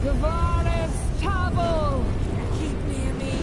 Tavares Tavo! Keep near me.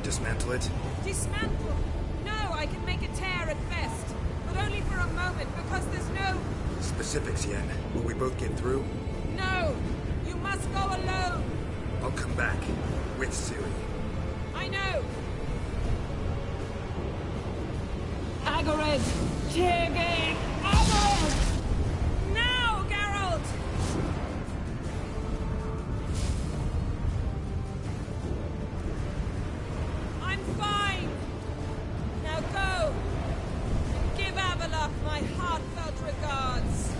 Dismantle it? Dismantle? No, I can make a tear at best. But only for a moment, because there's no... Specifics, Yen. Will we both get through? No! You must go alone! I'll come back. With Ciri. I know! Agared! Tirgate! Agared! Now, Geralt! I'm fine! Now go! And give Avalok my heartfelt regards!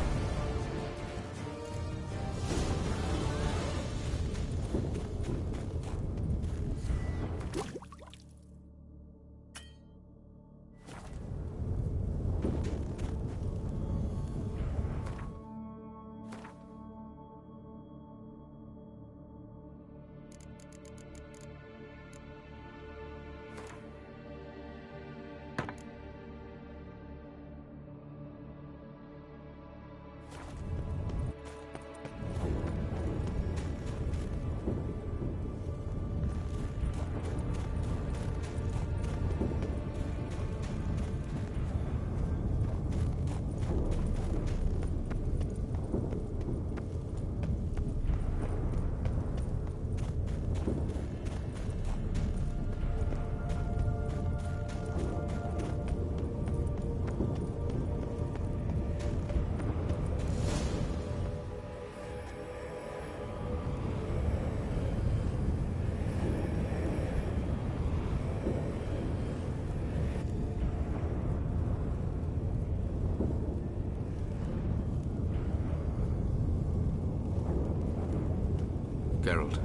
Geralt.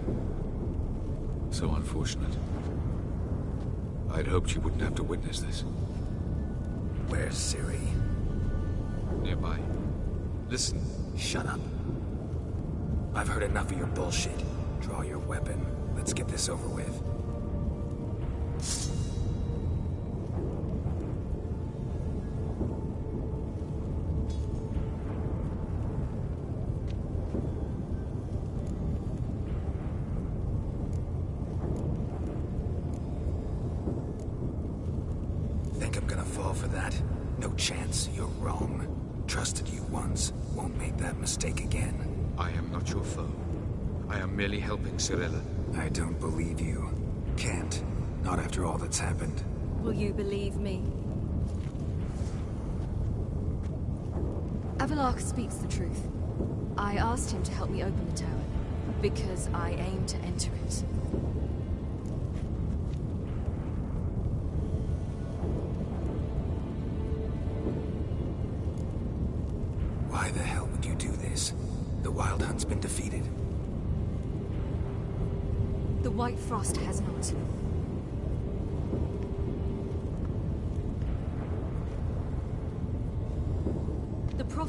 So unfortunate. I'd hoped you wouldn't have to witness this. Where's Ciri? Nearby. Listen. Shut up. I've heard enough of your bullshit. Draw your weapon. Let's get this over with. Think I'm gonna fall for that? No chance. You're wrong. Trusted you once. Won't make that mistake again. I am not your foe. I am merely helping Cirilla. I don't believe you. Can't. Not after all that's happened. Will you believe me? Avalok speaks the truth. I asked him to help me open the tower, because I aim to enter it. Why the hell would you do this? The Wild Hunt's been defeated. The White Frost has not.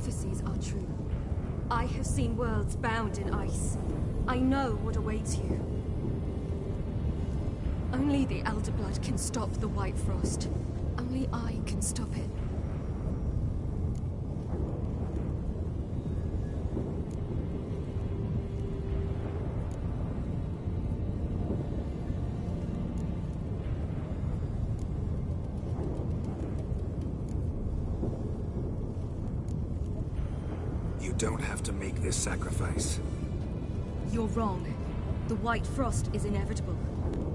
prophecies are true. I have seen worlds bound in ice. I know what awaits you. Only the Elder Blood can stop the White Frost. Only I can stop it. You don't have to make this sacrifice. You're wrong. The White Frost is inevitable.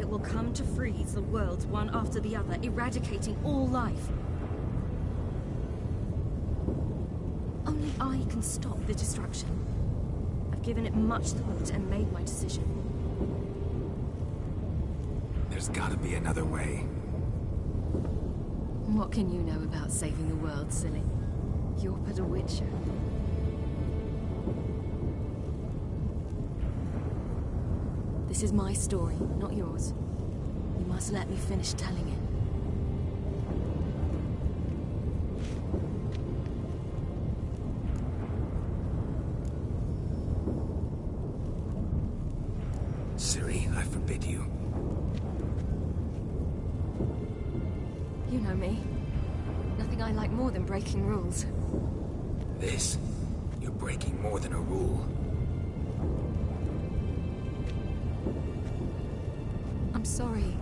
It will come to freeze the worlds one after the other, eradicating all life. Only I can stop the destruction. I've given it much thought and made my decision. There's gotta be another way. What can you know about saving the world, silly? You're but a witcher. This is my story, not yours. You must let me finish telling it. Ciri, I forbid you. You know me. Nothing I like more than breaking rules. This? You're breaking more than a rule. I'm sorry.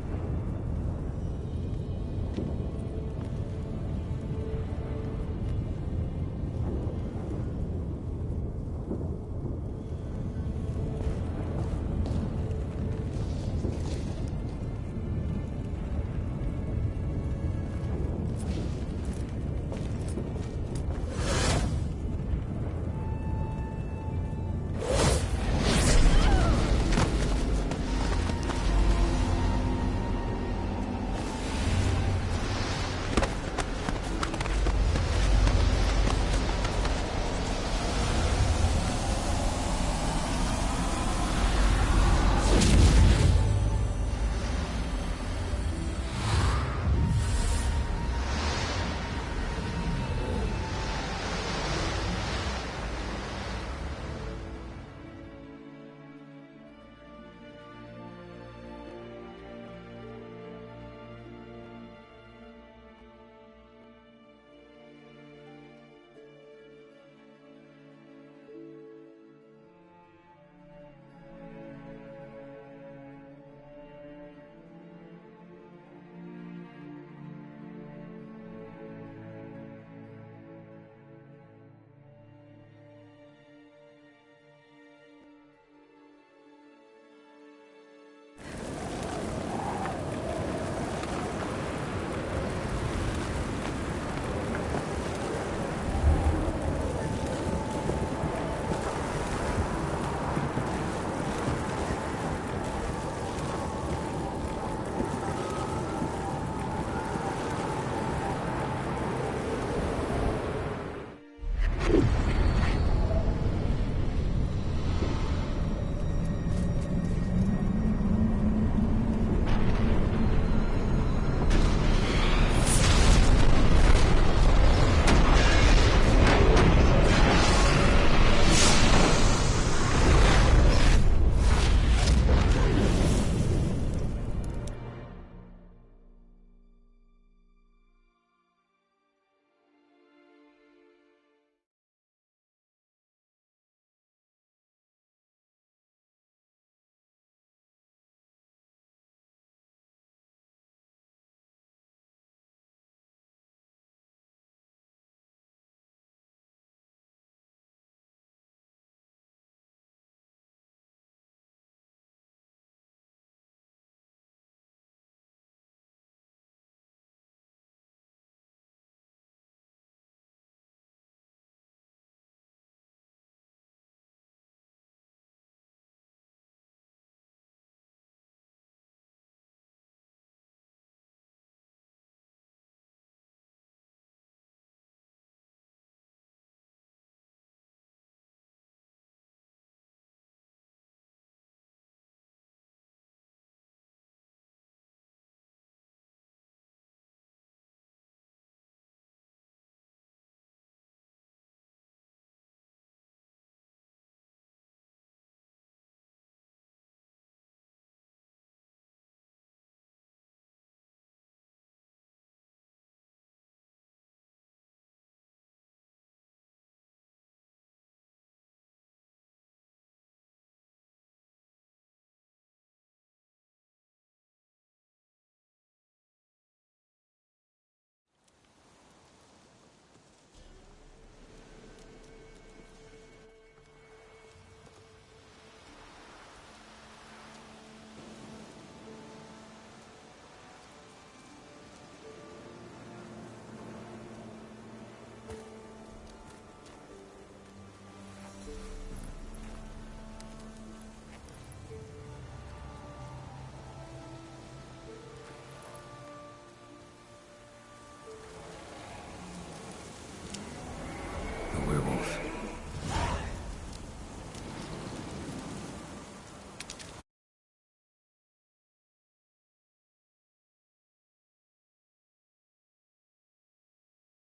werewolf.